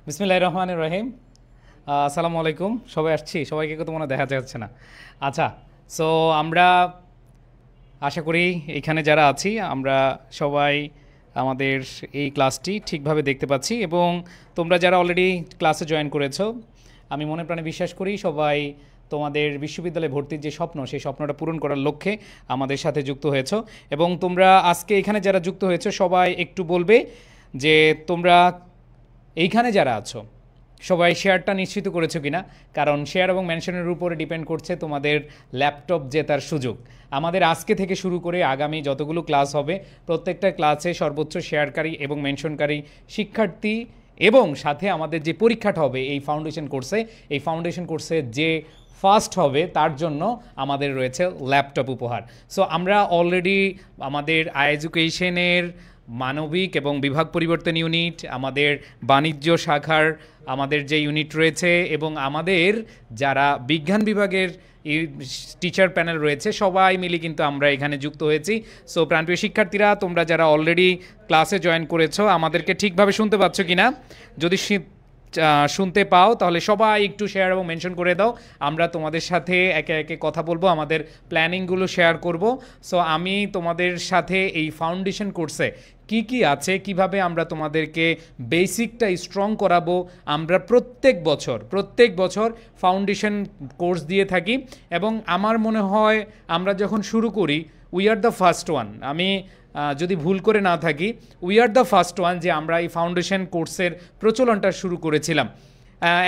বিসমিল্লাহির রহমানির রহিম। আসসালামু আলাইকুম, সবাই আসছি, সবাইকে তো মনে দেখা যাচ্ছে না। আচ্ছা, সো আমরা আশা করি এখানে যারা আছি আমরা সবাই আমাদের এই ক্লাসটি ঠিকভাবে দেখতে পাচ্ছি, এবং তোমরা যারা অলরেডি ক্লাসে জয়েন করেছো, আমি মনে প্রাণে বিশ্বাস করি সবাই তোমাদের বিশ্ববিদ্যালয়ে ভর্তির যে স্বপ্ন, সেই স্বপ্নটা পূরণ করার লক্ষ্যে আমাদের সাথে যুক্ত হয়েছো। এবং তোমরা আজকে এখানে যারা যুক্ত হয়েছো সবাই একটু বলবে যে তোমরা এইখানে যারা আছো সবাই শেয়ারটা নিশ্চিত করেছো কিনা, কারণ শেয়ার এবং মেনশনের উপরে ডিপেন্ড করছে তোমাদের ল্যাপটপ জেতার সুযোগ। আমাদের আজকে থেকে শুরু করে আগামী যতগুলো ক্লাস হবে প্রত্যেকটা ক্লাসে সর্বোচ্চ শেয়ারকারী এবং মেনশনকারী শিক্ষার্থী, এবং সাথে আমাদের যে পরীক্ষাটা হবে এই ফাউন্ডেশন কোর্সে যে ফার্স্ট হবে তার জন্য আমাদের রয়েছে ল্যাপটপ উপহার। সো আমরা অলরেডি আমাদের এডুকেশনের মানবিক এবং বিভাগ পরিবর্তন ইউনিট, আমাদের বাণিজ্য শাখার আমাদের যে ইউনিট রয়েছে, এবং আমাদের যারা বিজ্ঞান বিভাগের টিচার প্যানেল রয়েছে, সবাই মিলে কিন্তু আমরা এখানে যুক্ত হয়েছি। সো প্রাণপ্রিয় শিক্ষার্থীরা, তোমরা যারা অলরেডি ক্লাসে জয়েন করেছো আমাদেরকে ঠিকভাবে শুনতে পাচ্ছ কিনা? যদি শুনতে পাও তাহলে সবাই একটু শেয়ার এবং মেনশন করে দাও। আমরা তোমাদের সাথে একে একে কথা বলবো, আমাদের প্ল্যানিংগুলো শেয়ার করব। সো আমি তোমাদের সাথে এই ফাউন্ডেশন কোর্সে কি কি আছে, কিভাবে আমরা তোমাদেরকে বেসিকটা স্ট্রং করাবো, আমরা প্রত্যেক বছর ফাউন্ডেশন কোর্স দিয়ে থাকি, এবং আমার মনে হয় আমরা যখন শুরু করি we are the first one, আমি যদি ভুল করে না থাকি, we are the first one যে আমরা এই ফাউন্ডেশন কোর্সের প্রচলনটা শুরু করেছিলাম।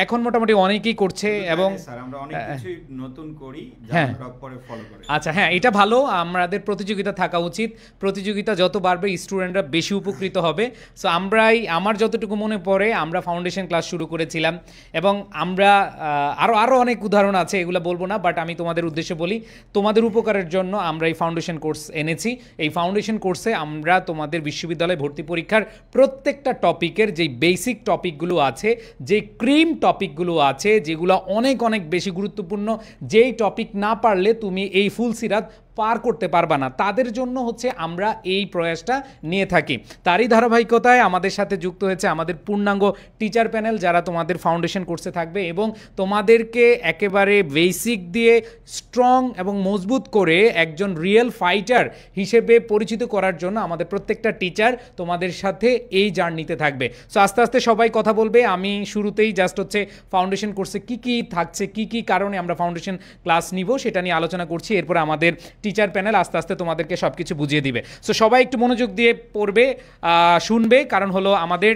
এখন মোটামুটি অনেকেই করছে, এবং আমরা অনেক কিছু নতুন করি হ্যাঁ যা পরে ফলো করে। আচ্ছা, হ্যাঁ, এটা ভালো, আমাদের প্রতিযোগিতা থাকা উচিত। প্রতিযোগিতা যত বাড়বে স্টুডেন্টরা বেশি উপকৃত হবে। সো আমার যতটুকু মনে পড়ে আমরা ফাউন্ডেশন ক্লাস শুরু করেছিলাম, এবং আমরা আরও অনেক উদাহরণ আছে, এগুলো বলবো না, বাট আমি তোমাদের উদ্দেশ্যে বলি, তোমাদের উপকারের জন্য আমরা এই ফাউন্ডেশন কোর্স এনেছি। এই ফাউন্ডেশন কোর্সে আমরা তোমাদের বিশ্ববিদ্যালয় ভর্তি পরীক্ষার প্রত্যেকটা টপিকের যেই বেসিক টপিকগুলো আছে, যে টপিকগুলো আছে, যেগুলো অনেক অনেক বেশি গুরুত্বপূর্ণ, যেই টপিক না পারলে তুমি এই ফুল সিরাত পার করতে পারবা না, তাদের জন্য হচ্ছে আমরা এই প্রয়াসটা নিয়ে থাকি। তারই ধারাবাহিকতায় আমাদের সাথে যুক্ত হয়েছে আমাদের পূর্ণাঙ্গ টিচার প্যানেল, যারা তোমাদের ফাউন্ডেশন কোর্সে থাকবে এবং তোমাদেরকে একেবারে বেসিক দিয়ে স্ট্রং এবং মজবুত করে একজন রিয়েল ফাইটার হিসেবে পরিচিত করার জন্য আমাদের প্রত্যেকটা টিচার তোমাদের সাথে এই জার্নিতে থাকবে। সো আস্তে আস্তে সবাই কথা বলবে। আমি শুরুতেই জাস্ট হচ্ছে ফাউন্ডেশন কোর্সে কি কি থাকছে, কি কি কারণে আমরা ফাউন্ডেশন ক্লাস নিব সেটা নিয়ে আলোচনা করছি। এরপর আমাদের টিচার প্যানেল আস্তে আস্তে তোমাদেরকে সব কিছু বুঝিয়ে দিবে। সো সবাই একটু মনোযোগ দিয়ে পড়বে, শুনবে, কারণ হলো আমাদের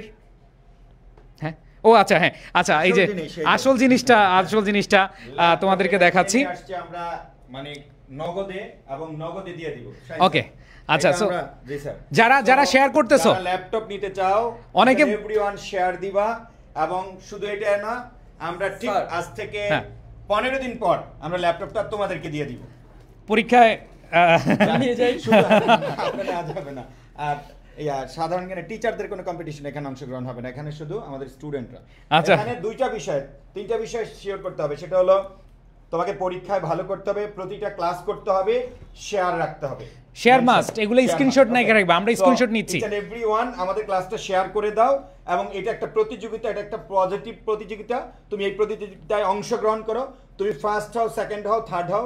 হ্যাঁ আচ্ছা, হ্যাঁ আচ্ছা, এই যে আসল জিনিসটা তোমাদেরকে দেখাচ্ছি। আমরা মানে নগদে দিয়ে দিব। ওকে, আচ্ছা, সো যারা শেয়ার করতেছো, ল্যাপটপ নিতে চাও, অনেকে এভরিওয়ান শেয়ার দিবা। এবং শুধু এটা না, আমরা ঠিক আজ থেকে 15 দিন পর আমরা ল্যাপটপটা তোমাদেরকে দিয়ে দিব। পরীক্ষায় নিয়ে যাই, আপনারা যাবে না। আর সাধারণ জ্ঞানে টিচারদের কোনো কম্পিটিশন এখানে অংশগ্রহণ হবে না, এখানে শুধু আমাদের স্টুডেন্টরা। আচ্ছা, এখানে তিনটা বিষয় শিওর করতে হবে। সেটা হলো তোমাকে পরীক্ষায় ভালো করতে হবে, প্রতিটা ক্লাস করতে হবে, শেয়ার রাখতে হবে। শেয়ার মাস্ট, এগুলো স্ক্রিনশট নাই রাখবে, আমরা স্ক্রিনশট নিচ্ছি। এভরিওয়ান আমাদের ক্লাসটা শেয়ার করে দাও, এবং এটা একটা প্রতিযোগিতা, এটা একটা পজিটিভ প্রতিযোগিতা। তুমি এই প্রতিযোগিতায় অংশগ্রহণ করো, তুমি ফার্স্ট হও, সেকেন্ড হও, থার্ড হও।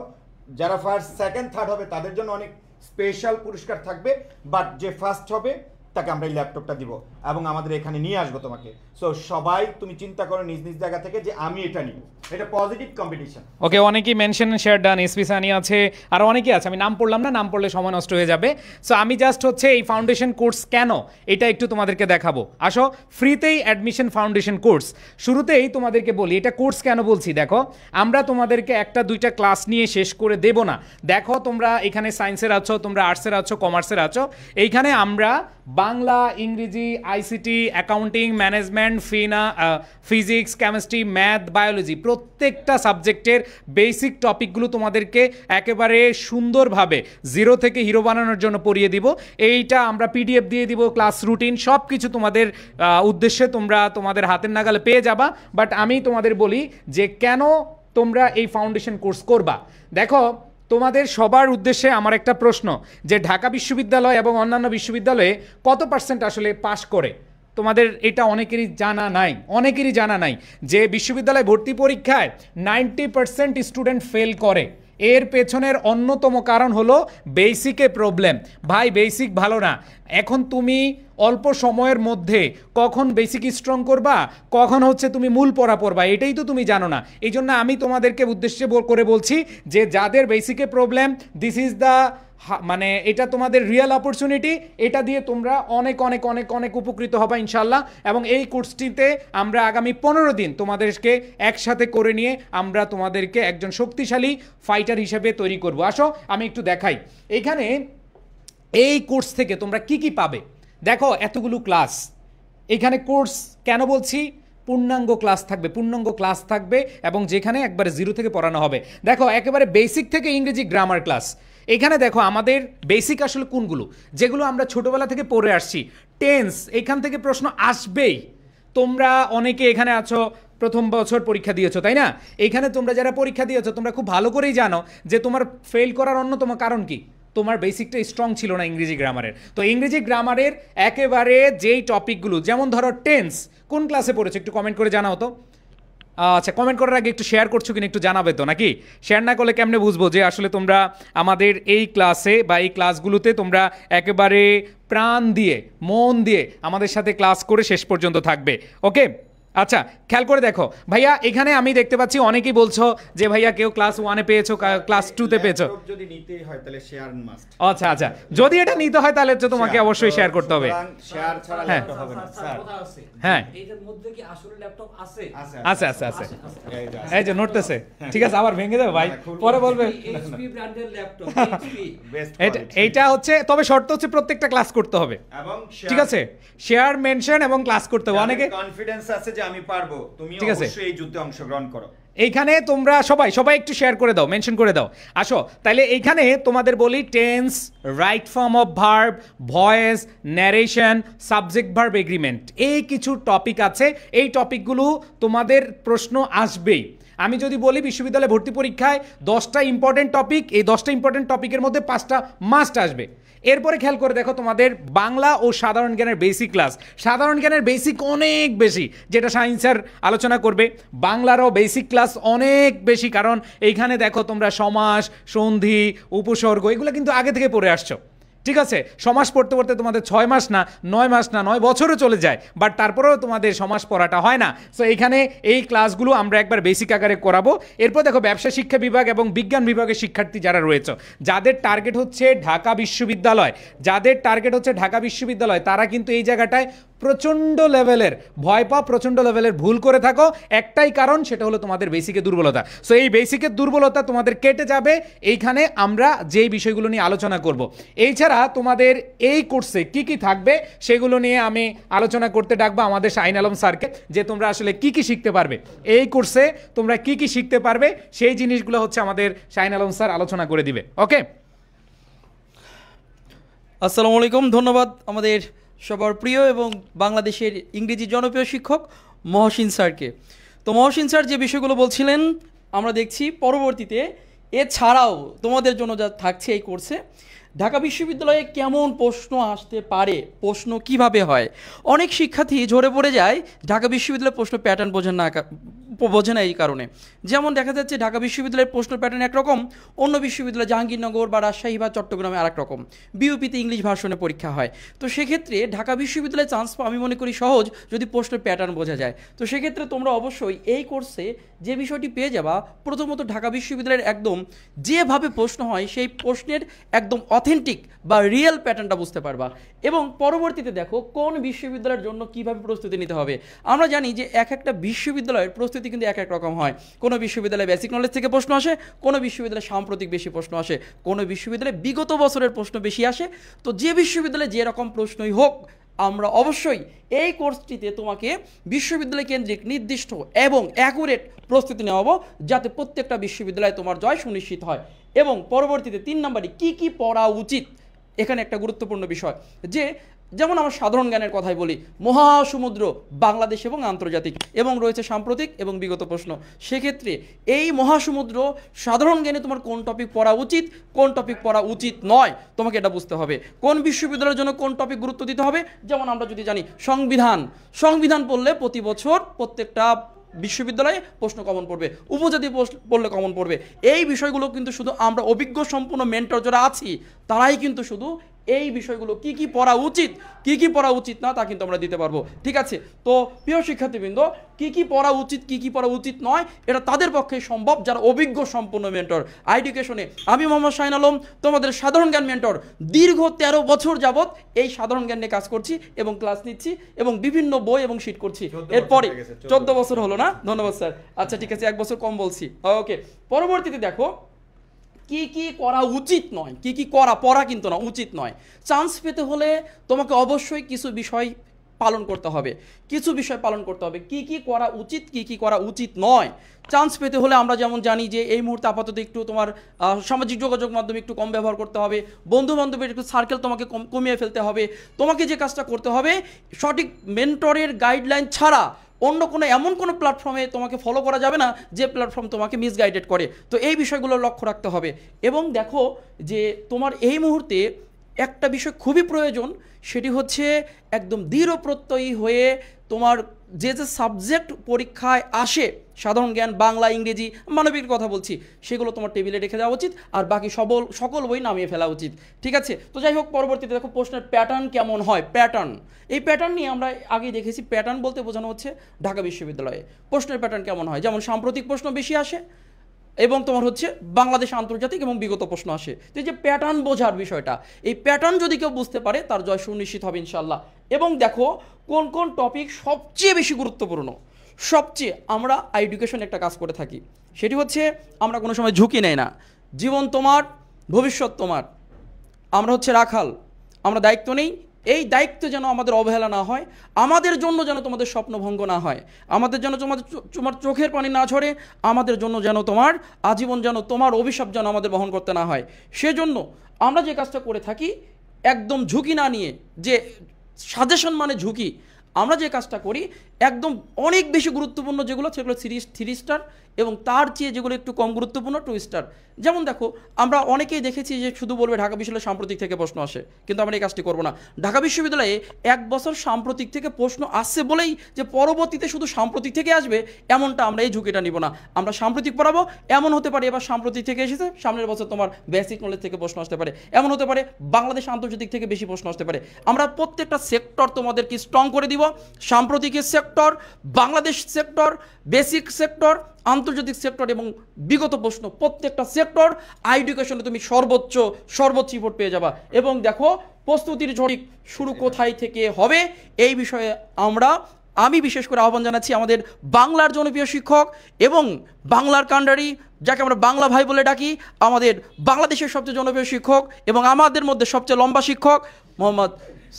যারা ফার্স্ট, সেকেন্ড, থার্ড হবে তাদের জন্য অনেক স্পেশাল পুরস্কার থাকবে, বাট যে ফার্স্ট হবে তাকে আমরা এই ল্যাপটপটা দিব এবং আমাদের এখানে নিয়ে আসবো তোমাকে। সো সবাই তুমি চিন্তা করো নিজ নিজ জায়গা থেকে যে আমি এটা নিব, এটা পজিটিভ কম্পিটিশন। ওকে, অনেকেই mention share done, SP Sunny আছে, আর অনেকেই আছে, আমি নাম পড়লাম না, নাম পড়লে সময় নষ্ট হয়ে যাবে। সো আমি জাস্ট হচ্ছে এই ফাউন্ডেশন কোর্স কেন এটা একটু তোমাদেরকে দেখাবো। আসো, ফ্রিতেই অ্যাডমিশন ফাউন্ডেশন কোর্স। শুরুতেই তোমাদেরকে বলি এটা কোর্স কেন বলছি। দেখো, আমরা তোমাদেরকে একটা দুইটা ক্লাস নিয়ে শেষ করে দেব না। দেখো, তোমরা এখানে সায়েন্সের আছো, তোমরা আর্টসের আছো, কমার্সের আছো, এইখানে আমরা বাংলা, ইংরেজি, ICT, accounting, management, physics, chemistry, math, biology, প্রত্যেকটা সাবজেক্টের বেসিক টপিকগুলো তোমাদেরকে একেবারে সুন্দরভাবে জিরো থেকে হিরো বানানোর জন্য পড়িয়ে দিব। এইটা আমরা পিডিএফ দিয়ে দিব, ক্লাস রুটিন সব কিছু তোমাদের উদ্দেশ্যে তোমরা তোমাদের হাতের নাগালে পেয়ে যাবা। বাট আমি তোমাদের বলি যে কেন তোমরা এই ফাউন্ডেশন কোর্স করবা। দেখো, তোমাদের সবার উদ্দেশ্যে আমার একটা প্রশ্ন, যে ঢাকা বিশ্ববিদ্যালয় এবং অন্যান্য বিশ্ববিদ্যালয়ে কত পার্সেন্ট আসলে পাশ করে? তোমাদের এটা অনেকেরই জানা নাই যে বিশ্ববিদ্যালয় ভর্তি পরীক্ষায় 90% স্টুডেন্ট ফেল করে। এর পেছনের অন্যতম কারণ হলো বেসিকে প্রবলেম। ভাই বেসিক ভালো না। এখন তুমি অল্প সময়ের মধ্যে কখন বেসিক স্ট্রং করবা, কখন হচ্ছে তুমি মূল পড়া পড়বা, এটাই তো তুমি জানো না। এই জন্য আমি তোমাদেরকে উদ্দেশ্যে করে বলছি যে যাদের বেসিকে প্রবলেম, দিস ইজ দ্য মানে এটা তোমাদের রিয়েল অপরচুনিটি। এটা দিয়ে তোমরা অনেক অনেক অনেক অনেক উপকৃত হবা ইনশাল্লাহ। এবং এই কোর্সটিতে আমরা আগামী 15 দিন তোমাদেরকে একসাথে করে নিয়ে আমরা তোমাদেরকে একজন শক্তিশালী ফাইটার হিসেবে তৈরি করব। আসো আমি একটু দেখাই এইখানে এই কোর্স থেকে তোমরা কি কি পাবে। দেখো এতগুলো ক্লাস এখানে কোর্স কেন বলছি, পূর্ণাঙ্গ ক্লাস থাকবে এবং যেখানে একবারে জিরো থেকে পড়ানো হবে। দেখো একেবারে বেসিক থেকে ইংরেজি গ্রামার ক্লাস। এখানে দেখো আমাদের বেসিক আসলে কোনগুলো, যেগুলো আমরা ছোটবেলা থেকে পড়ে আসছি। টেন্স, এখান থেকে প্রশ্ন আসবেই। তোমরা অনেকে এখানে আছো প্রথম বছর পরীক্ষা দিয়েছো, তাই না? এখানে তোমরা যারা পরীক্ষা দিয়েছো তোমরা খুব ভালো করেই জানো যে তোমার ফেল করার অন্যতম কারণ কি, তোমার বেসিকটা স্ট্রং ছিল না ইংরেজি গ্রামারের। তো ইংরেজি গ্রামারের একেবারে যেই টপিকগুলো, যেমন ধরো টেন্স, কোন ক্লাসে পড়েছো একটু কমেন্ট করে জানাও তো। আচ্ছা, কমেন্ট করার আগে একটু শেয়ার করছো কিনা একটু জানাবে তো, নাকি? শেয়ার না করলে কেমনে বুঝবো যে আসলে তোমরা আমাদের এই ক্লাসে বা এই ক্লাসগুলোতে তোমরা একেবারে প্রাণ দিয়ে মন দিয়ে আমাদের সাথে ক্লাস করে শেষ পর্যন্ত থাকবে। ওকে, আচ্ছা খেয়াল করে দেখো ভাইয়া, এখানে আমি দেখতে পাচ্ছি অনেকেই বলছো যে ভাইয়া কেউ ক্লাস 1-এ পেয়েছো, ক্লাস 2-তে পেয়েছো। যদি নিতেই হয় তাহলে শেয়ার মাস্ট। আচ্ছা আচ্ছা, যদি এটা নিতে হয় তাহলে তো তোমাকে অবশ্যই শেয়ার করতে হবে। শেয়ার ছাড়া ল্যাপটপ হবে না স্যার। হ্যাঁ, এটার মধ্যে কি আসলে ল্যাপটপ আছে? আচ্ছা আচ্ছা আচ্ছা, এই যে নড়তেছে। ঠিক আছে, আবার ভেঙে দেবে ভাই, পরে বলবে। এইচপি ব্র্যান্ডের ল্যাপটপ, এইটা হচ্ছে, তবে শর্ত হচ্ছে প্রত্যেকটা ক্লাস করতে হবে এবং ঠিক আছে, শেয়ার মেনশন এবং ক্লাস করতে হবে। অনেকে কনফিডেন্স আছে যে আমি পারবো, তুমি ঠিক আছে, অবশ্যই এই যুদ্ধে অংশগ্রহণ করো। এইখানে তোমরা সবাই একটু শেয়ার করে দাও, মেনশন করে দাও। আসো তাহলে এইখানে তোমাদের বলি tense, right form of verb, voice, narration, subject verb agreement, এই কিছু টপিক আছে। এই টপিকগুলো তোমাদের প্রশ্ন আসবেই। আমি যদি বলি বিশ্ববিদ্যালয়ে ভর্তি পরীক্ষায় 10টা ইম্পর্টেন্ট টপিক, এই 10টা ইম্পর্টেন্ট টপিকের মধ্যে 5টা মাস্ট আসবে। এরপরে খেয়াল করে দেখো তোমাদের বাংলা ও সাধারণ জ্ঞানের বেসিক ক্লাস। সাধারণ জ্ঞানের বেসিক অনেক বেশি, যেটা সায়েন্স স্যার আলোচনা করবে। বাংলারও বেসিক ক্লাস অনেক বেশি, কারণ এইখানে দেখো তোমরা সমাস, সন্ধি, উপসর্গ এগুলো কিন্তু আগে থেকে পড়ে আসছো। ঠিক আছে, সমাস পড়তে পড়তে তোমাদের 6 মাস না 9 মাস না 9 বছরও চলে যায়, বাট তারপরেও তোমাদের সমাস পড়াটা হয় না। সো এইখানে এই ক্লাসগুলো আমরা একবার বেসিক আকারে করাবো। এরপর দেখো ব্যবসা শিক্ষা বিভাগ এবং বিজ্ঞান বিভাগের শিক্ষার্থী যারা রয়েছে, যাদের টার্গেট হচ্ছে ঢাকা বিশ্ববিদ্যালয়, তারা কিন্তু এই জায়গাটায় প্রচণ্ড লেভেলের ভয় পাও, প্রচণ্ড লেভেলের ভুল করে থাকো। একটাই কারণ, সেটা হলো তোমাদের বেসিকের দুর্বলতা। সো এই বেসিকের দুর্বলতা তোমাদের কেটে যাবে এইখানে আমরা যেই বিষয়গুলো নিয়ে আলোচনা করব। এছাড়া তোমাদের এই কোর্সে কি কি থাকবে সেগুলো নিয়ে আমি আলোচনা করতে ডাকবো আমাদের শাহিন আলম স্যারকে, যে তোমরা আসলে কি কি শিখতে পারবে এই কোর্সে, তোমরা কি কি শিখতে পারবে সেই জিনিসগুলো হচ্ছে আমাদের শাহিন আলম স্যার আলোচনা করে দিবে। ওকে, আসসালামু আলাইকুম। ধন্যবাদ আমাদের সবার প্রিয় এবং বাংলাদেশের ইংরেজি জনপ্রিয় শিক্ষক মহসিন স্যারকে। তো মহসিন স্যার যে বিষয়গুলো বলছিলেন আমরা দেখছি পরবর্তীতে, এছাড়াও তোমাদের জন্য যা থাকছে এই কোর্সে, ঢাকা বিশ্ববিদ্যালয়ে কেমন প্রশ্ন আসতে পারে, প্রশ্ন কিভাবে হয়। অনেক শিক্ষার্থী ঝরে পড়ে যায় ঢাকা বিশ্ববিদ্যালয়ের প্রশ্ন প্যাটার্ন বোঝে না এই কারণে। যেমন দেখা যাচ্ছে ঢাকা বিশ্ববিদ্যালয়ের প্রশ্ন প্যাটার্ন একরকম, অন্য বিশ্ববিদ্যালয় জাহাঙ্গীরনগর বা রাজশাহী বা চট্টগ্রামে আরেক রকম, বিউপিতে ইংলিশ ভার্সনে পরীক্ষা হয়। তো সেক্ষেত্রে ঢাকা বিশ্ববিদ্যালয়ে চান্স পাওয়া আমি মনে করি সহজ, যদি প্রশ্নের প্যাটার্ন বোঝা যায়। তো সেক্ষেত্রে তোমরা অবশ্যই এই কোর্সে যে বিষয়টি পেয়ে যাবা, প্রথমত ঢাকা বিশ্ববিদ্যালয়ের একদম যেভাবে প্রশ্ন হয় সেই প্রশ্নের একদম অথেন্টিক বা রিয়েল প্যাটার্নটা বুঝতে পারবা। এবং পরবর্তীতে দেখো কোন বিশ্ববিদ্যালয়ের জন্য কিভাবে প্রস্তুতি নিতে হবে। আমরা জানি যে এক একটা বিশ্ববিদ্যালয়ের প্রস্তুতি কিন্তু এক এক রকম হয়। কোনো বিশ্ববিদ্যালয়ে বেসিক নলেজ থেকে প্রশ্ন আসে, কোনো বিশ্ববিদ্যালয়ে সাম্প্রতিক বেশি প্রশ্ন আসে, কোনো বিশ্ববিদ্যালয়ে বিগত বছরের প্রশ্ন বেশি আসে। তো যে বিশ্ববিদ্যালয়ে যে রকম প্রশ্নই হোক, আমরা অবশ্যই এই কোর্সটিতে তোমাকে বিশ্ববিদ্যালয় কেন্দ্রিক নির্দিষ্ট এবং অ্যাকুরেট প্রস্তুতি নেওয়াবো, যাতে প্রত্যেকটা বিশ্ববিদ্যালয়ে তোমার জয় সুনিশ্চিত হয়। এবং পরবর্তীতে 3 নম্বরে কি কি পড়া উচিত, এখানে একটা গুরুত্বপূর্ণ বিষয় যে যেমন আমার সাধারণ জ্ঞানের কথাই বলি, মহাসমুদ্র বাংলাদেশ এবং আন্তর্জাতিক, এবং রয়েছে সাম্প্রতিক এবং বিগত প্রশ্ন। সেক্ষেত্রে এই মহাসমুদ্র সাধারণ জ্ঞানে তোমার কোন টপিক পড়া উচিত, কোন টপিক পড়া উচিত নয়, তোমাকে এটা বুঝতে হবে। কোন বিশ্ববিদ্যালয়ের জন্য কোন টপিক গুরুত্ব দিতে হবে, যেমন আমরা যদি জানি সংবিধান পড়লে প্রতি বছর প্রত্যেকটা বিশ্ববিদ্যালয়ে প্রশ্ন কমন পড়বে, উপজাতি পড়লে কমন পড়বে। এই বিষয়গুলো কিন্তু শুধু আমরা অভিজ্ঞ সম্পূর্ণ মেন্টর যারা আছি তারাই কিন্তু শুধু এই বিষয়গুলো কি কি পড়া উচিত, কি কি পড়া উচিত না তা কিন্তু আমরা দিতে পারবো। ঠিক আছে, তো প্রিয় শিক্ষার্থীবৃন্দ, কি কি পড়া উচিত কি কি পড়া উচিত নয় এটা তাদের পক্ষে সম্ভব যারা অভিজ্ঞ সম্পূর্ণ মেন্টর। এডুকেশনে আমি মোহাম্মদ শাহিন আলম, তোমাদের সাধারণ জ্ঞান মেন্টর, দীর্ঘ 13 বছর যাবত এই সাধারণ জ্ঞান নিয়ে কাজ করছি এবং ক্লাস নিচ্ছি এবং বিভিন্ন বই এবং শিট করছি। এরপরে 14 বছর হলো না? ধন্যবাদ স্যার। আচ্ছা ঠিক আছে, 1 বছর কম বলছি। ওকে, পরবর্তীতে দেখো কি কি করা উচিত নয়, কি কি পড়া কিন্তু না, উচিত নয়। চান্স পেতে হলে তোমাকে অবশ্যই কিছু বিষয় পালন করতে হবে, কিছু বিষয় পালন করতে হবে। কি কি করা উচিত, কি কি করা উচিত নয়। চান্স পেতে হলে আমরা যেমন জানি যে এই মুহূর্তে আপাতত একটু তোমার সামাজিক যোগাযোগ মাধ্যমে একটু কম ব্যবহার করতে হবে, বন্ধু বান্ধবের একটু সার্কেল তোমাকে কমিয়ে ফেলতে হবে। তোমাকে যে কাজটা করতে হবে, সঠিক মেন্টরের গাইডলাইন ছাড়া অন্য কোনো এমন কোনো প্ল্যাটফর্মে তোমাকে ফলো করা যাবে না যে প্ল্যাটফর্ম তোমাকে মিসগাইডেড করে। তো এই বিষয়গুলো লক্ষ্য রাখতে হবে। এবং দেখো যে তোমার এই মুহূর্তে একটা বিষয় খুবই প্রয়োজন, সেটি হচ্ছে একদম দৃঢ় প্রত্যয়ী হয়ে তোমার যে যে সাবজেক্ট পরীক্ষায় আসে, সাধারণ জ্ঞান, বাংলা, ইংরেজি, মানবিকের কথা বলছি, সেগুলো তোমার টেবিলে রেখে দেওয়া উচিত, আর বাকি সকল বই নামিয়ে ফেলা উচিত। ঠিক আছে, তো যাই হোক, পরবর্তীতে দেখো প্রশ্নের প্যাটার্ন কেমন হয়। এই প্যাটার্ন নিয়ে আমরা আগে দেখেছি। প্যাটার্ন বলতে বোঝানো হচ্ছে ঢাকা বিশ্ববিদ্যালয়ে প্রশ্নের প্যাটার্ন কেমন হয়, যেমন সাম্প্রতিক প্রশ্ন বেশি আসে এবং তোমার হচ্ছে বাংলাদেশ, আন্তর্জাতিক এবং বিগত প্রশ্ন আসে। তো এই যে প্যাটার্ন বোঝার বিষয়টা, এই প্যাটার্ন যদি কেউ বুঝতে পারে তার জয় সুনিশ্চিত হবে ইনশাল্লাহ। এবং দেখো কোন কোন টপিক সবচেয়ে বেশি গুরুত্বপূর্ণ। আমরা এডুকেশন একটা কাজ করে থাকি, সেটি হচ্ছে আমরা কোনো সময় ঝুঁকি নেই না। জীবন তোমার, ভবিষ্যৎ তোমার, আমরা হচ্ছে রাখাল, আমরা দায়িত্ব নেই। এই দায়িত্ব যেন আমাদের অবহেলা না হয়, আমাদের জন্য যেন তোমাদের স্বপ্নভঙ্গ না হয়, আমাদের জন্য তোমার চোখের পানি না ঝরে, আমাদের জন্য যেন তোমার আজীবন যেন তোমার অভিশাপ যেন আমাদের বহন করতে না হয়। সেজন্য আমরা যে কাজটা করে থাকি একদম ঝুঁকি না নিয়ে, যে সাজেশন মানে ঝুঁকি, আমরা যে কাজটা করি একদম অনেক বেশি গুরুত্বপূর্ণ যেগুলো, সেগুলো 3 স্টার, এবং তার চেয়ে যেগুলো একটু কম গুরুত্বপূর্ণ 2 স্টার। যেমন দেখো আমরা অনেকেই দেখেছি যে শুধু বলবে ঢাকা বিশ্ববিদ্যালয়ে সাম্প্রতিক থেকে প্রশ্ন আসে, কিন্তু আমরা এই কাজটি করবো না। ঢাকা বিশ্ববিদ্যালয়ে 1 বছর সাম্প্রতিক থেকে প্রশ্ন আসছে বলেই যে পরবর্তীতে শুধু সাম্প্রতিক থেকে আসবে এমনটা আমরা এই ঝুঁকিটা নিব না। আমরা সাম্প্রতিক পড়াবো, এমন হতে পারে এবার সাম্প্রতিক থেকে এসেছে, সামনের বছর তোমার বেসিক নলেজ থেকে প্রশ্ন আসতে পারে, এমন হতে পারে বাংলাদেশ আন্তর্জাতিক থেকে বেশি প্রশ্ন আসতে পারে। আমরা প্রত্যেকটা সেক্টর তোমাদেরকে স্ট্রং করে দিব। সাম্প্রতিকের sector, Bangladesh sector, basic sector, আন্তর্জাতিক সেক্টর এবং বিগত প্রশ্ন, প্রত্যেকটা সেক্টর এডুকেশনে তুমি সর্বোচ্চ রিপোর্ট পেয়ে যাবা। এবং দেখো প্রস্তুতির ঝড়িক শুরু কোথায় থেকে হবে এই বিষয়ে আমি বিশেষ করে আহ্বান জানাচ্ছি আমাদের বাংলার জনপ্রিয় শিক্ষক এবং বাংলার কাণ্ডারি, যাকে আমরা বাংলা ভাই বলে ডাকি, আমাদের বাংলাদেশের সবচেয়ে জনপ্রিয় শিক্ষক এবং আমাদের মধ্যে সবচেয়ে লম্বা শিক্ষক মোহাম্মদ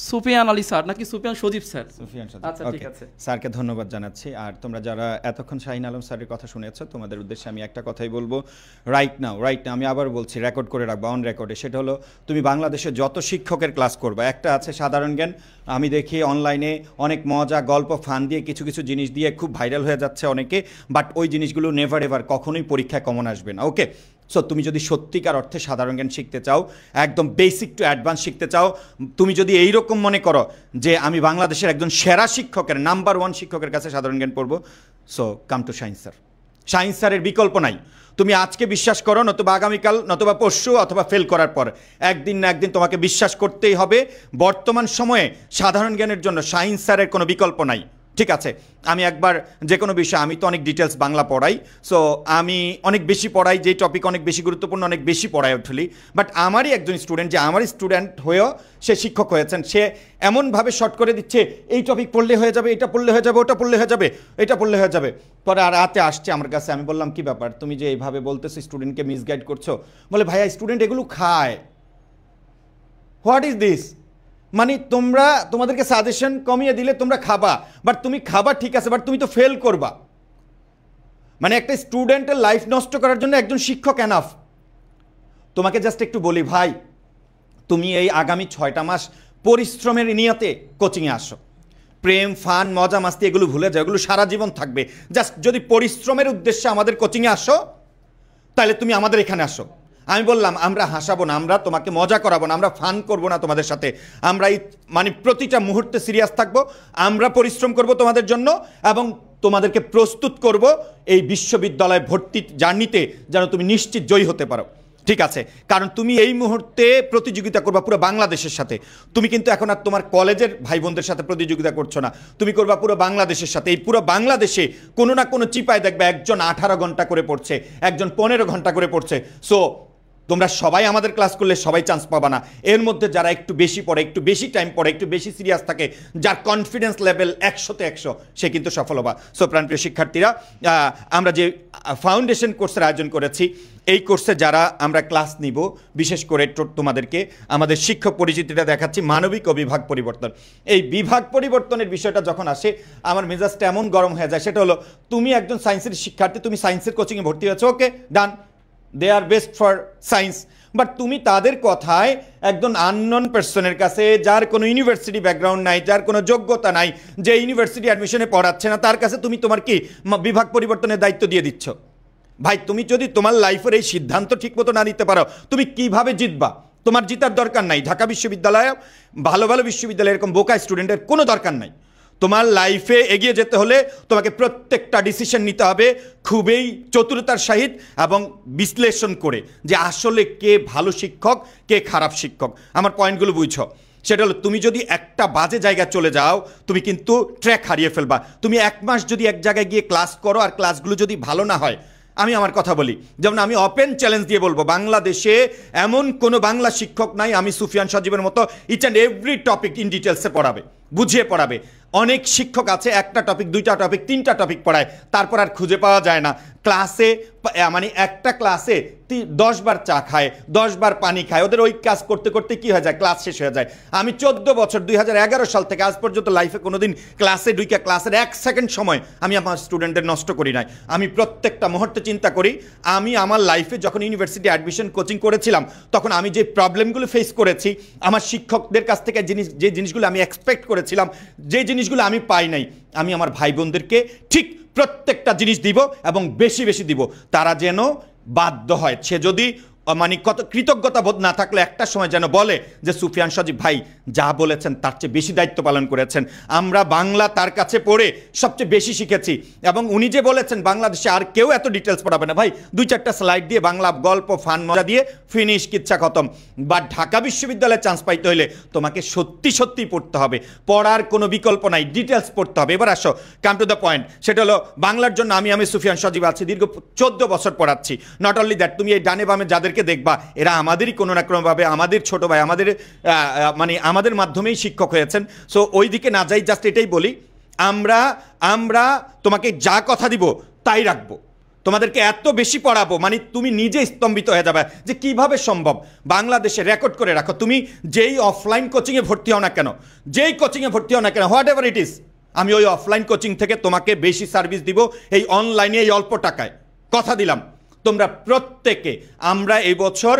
সুফিয়ান আলী স্যার, নাকি সুফিয়ান সজীব স্যার? আচ্ছা ঠিক আছে, স্যারকে ধন্যবাদ জানাচ্ছি। আর তোমরা যারা এতক্ষণ শাহিন আলম স্যারের কথা শুনেছো, তোমাদের উদ্দেশ্যে আমি একটা কথাই বলবো, রাইট নাও আমি আবার বলছি, রেকর্ড করে রাখবো অন রেকর্ডে। সেটা হলো, তুমি বাংলাদেশে যত শিক্ষকের ক্লাস করবে, একটা আছে সাধারণ জ্ঞান, আমি দেখি অনলাইনে অনেক মজা গল্প ফান দিয়ে কিছু কিছু জিনিস দিয়ে খুব ভাইরাল হয়ে যাচ্ছে অনেকে, বাট ওই জিনিসগুলো নেভার এভার কখনোই পরীক্ষায় কমন আসবে না। ওকে, সো তুমি যদি সত্যিকার অর্থে সাধারণ জ্ঞান শিখতে চাও, একদম বেসিক টু অ্যাডভান্স শিখতে চাও, তুমি যদি এইরকম মনে করো যে আমি বাংলাদেশের একজন সেরা শিক্ষকের, নাম্বার 1 শিক্ষকের কাছে সাধারণ জ্ঞান পড়বো, so come to Shahin sir. Shahin স্যারের বিকল্প নাই। তুমি আজকে বিশ্বাস করো, নতুবা আগামীকাল, নতুবা পরশু, অথবা ফেল করার পর একদিন না একদিন তোমাকে বিশ্বাস করতেই হবে। বর্তমান সময়ে সাধারণ জ্ঞানের জন্য শাহিন স্যারের কোনো বিকল্প নাই। ঠিক আছে, আমি একবার যে কোনো বিষয়, আমি তো অনেক ডিটেলস বাংলা পড়াই, সো আমি অনেক বেশি পড়াই, যে টপিক অনেক বেশি গুরুত্বপূর্ণ অনেক বেশি পড়াই অ্যাকচুয়ালি। বাট আমারই একজন স্টুডেন্ট, যে আমার স্টুডেন্ট হয়েও সে শিক্ষক হয়েছেন, সে এমনভাবে শর্ট করে দিচ্ছে, এই টপিক পড়লে হয়ে যাবে, এটা পড়লে হয়ে যাবে, ওটা পড়লে হয়ে যাবে, এটা পড়লে হয়ে যাবে। পরে আর রাতে আসছে আমার কাছে, আমি বললাম কি ব্যাপার, তুমি যে এইভাবে বলতেছো স্টুডেন্টকে মিসগাইড করছো? বলে ভাইয়া স্টুডেন্ট এগুলো খায়। What is this? মানে তোমাদেরকে সাজেশন কমিয়ে দিলে তোমরা খাবা, বাট তুমি খাবা ঠিক আছে, বাট তুমি তো ফেল করবা। মানে একটা স্টুডেন্টের লাইফ নষ্ট করার জন্য একজন শিক্ষক এনাফ। তোমাকে জাস্ট একটু বলি ভাই, তুমি এই আগামী 6টা মাস পরিশ্রমের নিয়তে কোচিংয়ে আসো। প্রেম, ফান, মজা, মাস্তি এগুলো ভুলে যাও, এগুলো সারা জীবন থাকবে। জাস্ট যদি পরিশ্রমের উদ্দেশ্যে আমাদের কোচিংয়ে আসো, তাহলে তুমি আমাদের এখানে আসো। আমি বললাম আমরা হাসাবো না, আমরা তোমাকে মজা করাবো না, আমরা ফান করবো না তোমাদের সাথে, আমরা এই মানে প্রতিটা মুহূর্তে সিরিয়াস থাকবো, আমরা পরিশ্রম করব তোমাদের জন্য এবং তোমাদেরকে প্রস্তুত করব এই বিশ্ববিদ্যালয়ে ভর্তি জার্নিতে যেন তুমি নিশ্চিত জয়ী হতে পারো। ঠিক আছে, কারণ তুমি এই মুহূর্তে প্রতিযোগিতা করবা পুরো বাংলাদেশের সাথে। তুমি কিন্তু এখন আর তোমার কলেজের ভাই বোনদের সাথে প্রতিযোগিতা করছো না, তুমি করবা পুরো বাংলাদেশের সাথে। এই পুরো বাংলাদেশে কোনো না কোনো চিপায় দেখবে একজন 18 ঘন্টা করে পড়ছে, একজন 15 ঘন্টা করে পড়ছে। সো তোমরা সবাই আমাদের ক্লাস করলে সবাই চান্স পাবা না। এর মধ্যে যারা একটু বেশি পড়ে, একটু বেশি টাইম পড়ে, একটু বেশি সিরিয়াস থাকে, যার কনফিডেন্স লেভেল 100-তে 100, সে কিন্তু সফল হবা। সো প্রাণপ্রিয় শিক্ষার্থীরা, আমরা যে ফাউন্ডেশন কোর্সের আয়োজন করেছি, এই কোর্সে যারা আমরা ক্লাস নিব, বিশেষ করে তোমাদেরকে আমাদের শিক্ষক পরিচিতিটা দেখাচ্ছি, মানবিক ও বিভাগ পরিবর্তন। এই বিভাগ পরিবর্তনের বিষয়টা যখন আসে আমার মেজাজটা এমন গরম হয়ে যায়। সেটা হলো, তুমি একজন সায়েন্সের শিক্ষার্থী, তুমি সায়েন্সের কোচিংয়ে ভর্তি হয়েছো, ওকে ডান, দে আর বেস্ট ফর সায়েন্স। বাট তুমি তাদের কথায় একজন আননোন পার্সনের কাছে, যার কোনো ইউনিভার্সিটি ব্যাকগ্রাউন্ড নাই, যার কোনো যোগ্যতা নাই, যে ইউনিভার্সিটি অ্যাডমিশনে পড়াচ্ছে না, তার কাছে তুমি তোমার কি বিভাগ পরিবর্তনের দায়িত্ব দিয়ে দিচ্ছ? ভাই, তুমি যদি তোমার লাইফের এই সিদ্ধান্ত ঠিকমতো না নিতে পারো, তুমি কিভাবে জিতবা? তোমার জিতার দরকার নাই। ঢাকা বিশ্ববিদ্যালয়ে, ভালো ভালো বিশ্ববিদ্যালয়ে এরকম বোকা স্টুডেন্টের কোনো দরকার নাই। তোমার লাইফে এগিয়ে যেতে হলে তোমাকে প্রত্যেকটা ডিসিশন নিতে হবে খুবই চতুরতার সহিত এবং বিশ্লেষণ করে, যে আসলে কে ভালো শিক্ষক, কে খারাপ শিক্ষক। আমার পয়েন্টগুলো বুঝছো? সেটা হলো, তুমি যদি একটা বাজে জায়গায় চলে যাও, তুমি কিন্তু ট্র্যাক হারিয়ে ফেলবা। তুমি 1 মাস যদি এক জায়গায় গিয়ে ক্লাস করো আর ক্লাসগুলো যদি ভালো না হয়, আমি আমার কথা বলি, যেমন আমি ওপেন চ্যালেঞ্জ দিয়ে বলবো, বাংলাদেশে এমন কোনো বাংলা শিক্ষক নাই আমি সুফিয়ান সজীবের মতো each and every topic in ডিটেলসে পড়াবে, বুঝিয়ে পড়াবে। অনেক শিক্ষক আছে একটা টপিক, 2টা টপিক, 3টা টপিক পড়ায়, তারপর আর খুঁজে পাওয়া যায় না। ক্লাসে মানে একটা ক্লাসে 10 বার চা খায়, 10 বার পানি খায়, ওদের ওই কাজ করতে করতে কি হয়ে যায়, ক্লাস শেষ হয়ে যায়। আমি 14 বছর 2011 সাল থেকে আজ পর্যন্ত লাইফে কোনোদিন ক্লাসে ঢুকে ক্লাসের 1 সেকেন্ড সময় আমি আমার স্টুডেন্টদের নষ্ট করি নাই। আমি প্রত্যেকটা মুহূর্তে চিন্তা করি, আমি আমার লাইফে যখন ইউনিভার্সিটি অ্যাডমিশন কোচিং করেছিলাম, তখন আমি যে প্রবলেমগুলো ফেস করেছি, আমার শিক্ষকদের কাছ থেকে যে জিনিসগুলো আমি এক্সপেক্ট করেছিলাম, যে জিনিসগুলো আমি পাই নাই, আমি আমার ভাই বোনদেরকে ঠিক প্রত্যেকটা জিনিস দিব এবং বেশি বেশি দিব। তারা যেন বাধ্য হয়, সে যদি মানে কত কৃতজ্ঞতা বোধ না থাকলে একটা সময় যেন বলে যে সুফিয়ান সজীব ভাই যা বলেছেন তার চেয়ে বেশি দায়িত্ব পালন করেছেন। আমরা বাংলা তার কাছে পড়ে সবচেয়ে বেশি শিখেছি, এবং উনি যে বলেছেন বাংলাদেশে আর কেউ এত ডিটেলস পড়াবে না ভাই, 2-4টা স্লাইড দিয়ে বাংলা গল্প, ফান, মজা দিয়ে ফিনিশ, কিচ্ছা খতম। বা ঢাকা বিশ্ববিদ্যালয়ে চান্স পাইতে হলে তোমাকে সত্যি সত্যি পড়তে হবে, পড়ার কোনো বিকল্প নাই, ডিটেলস পড়তে হবে। এবার আসো, কাম টু দ্য পয়েন্ট। সেটা হলো, বাংলার জন্য আমি সুফিয়ান সজীব আছি, দীর্ঘ 14 বছর পড়াচ্ছি। নট অনলি দ্যাট, তুমি এই ডানে বামে যাদেরকে দেখবা, এরা আমাদেরই কোনো না কোনোভাবে আমাদের ছোট ভাই, আমাদের মানে আমাদের মাধ্যমেই শিক্ষক হয়েছেন। সো ওই দিকে না যাই, জাস্ট এটাই বলি, আমরা তোমাকে যা কথা দিব তাই রাখবো, তোমাদেরকে এত বেশি পড়াবো মানে তুমি নিজে স্তম্ভিত হয়ে যাবে যে কিভাবে সম্ভব। বাংলাদেশে রেকর্ড করে রাখো, তুমি যেই অফলাইন কোচিংয়ে ভর্তি হও না কেন, যেই কোচিংয়ে ভর্তি হও না কেন, হোয়াট এভার ইট ইজ, আমি ওই অফলাইন কোচিং থেকে তোমাকে বেশি সার্ভিস দিব এই অনলাইনে, এই অল্প টাকায়। কথা দিলাম তোমরা প্রত্যেকে। আমরা এই বছর,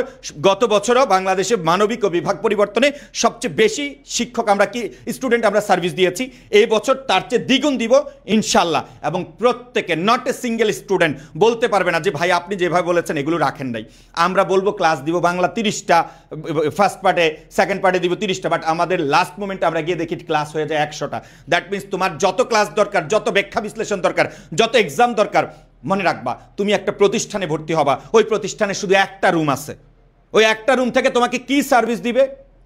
গত বছরও বাংলাদেশে মানবিক ও বিভাগ পরিবর্তনে সবচেয়ে বেশি শিক্ষক আমরা কি স্টুডেন্ট আমরা সার্ভিস দিয়েছি, এই বছর তার চেয়ে দ্বিগুণ দিব ইনশাল্লাহ। এবং প্রত্যেকে, নট এ সিঙ্গেল স্টুডেন্ট বলতে পারবে না যে ভাই আপনি যেভাবে বলেছেন এগুলো রাখেন নাই। আমরা বলবো ক্লাস দিব বাংলা 30টা, ফার্স্ট পার্টে, সেকেন্ড পার্টে দিব 30টা, বাট আমাদের লাস্ট মোমেন্টে আমরা গিয়ে দেখি ক্লাস হয়ে যায় 100টা। দ্যাট মিনস তোমার যত ক্লাস দরকার, যত ব্যাখ্যা বিশ্লেষণ দরকার, যত এক্সাম দরকার, মনে রাখবা তুমি একটা প্রতিষ্ঠানে ভর্তি হবা, ওই প্রতিষ্ঠানে শুধু একটা রুম আছে, ওই একটা রুম থেকে তোমাকে কি সার্ভিস দিবে,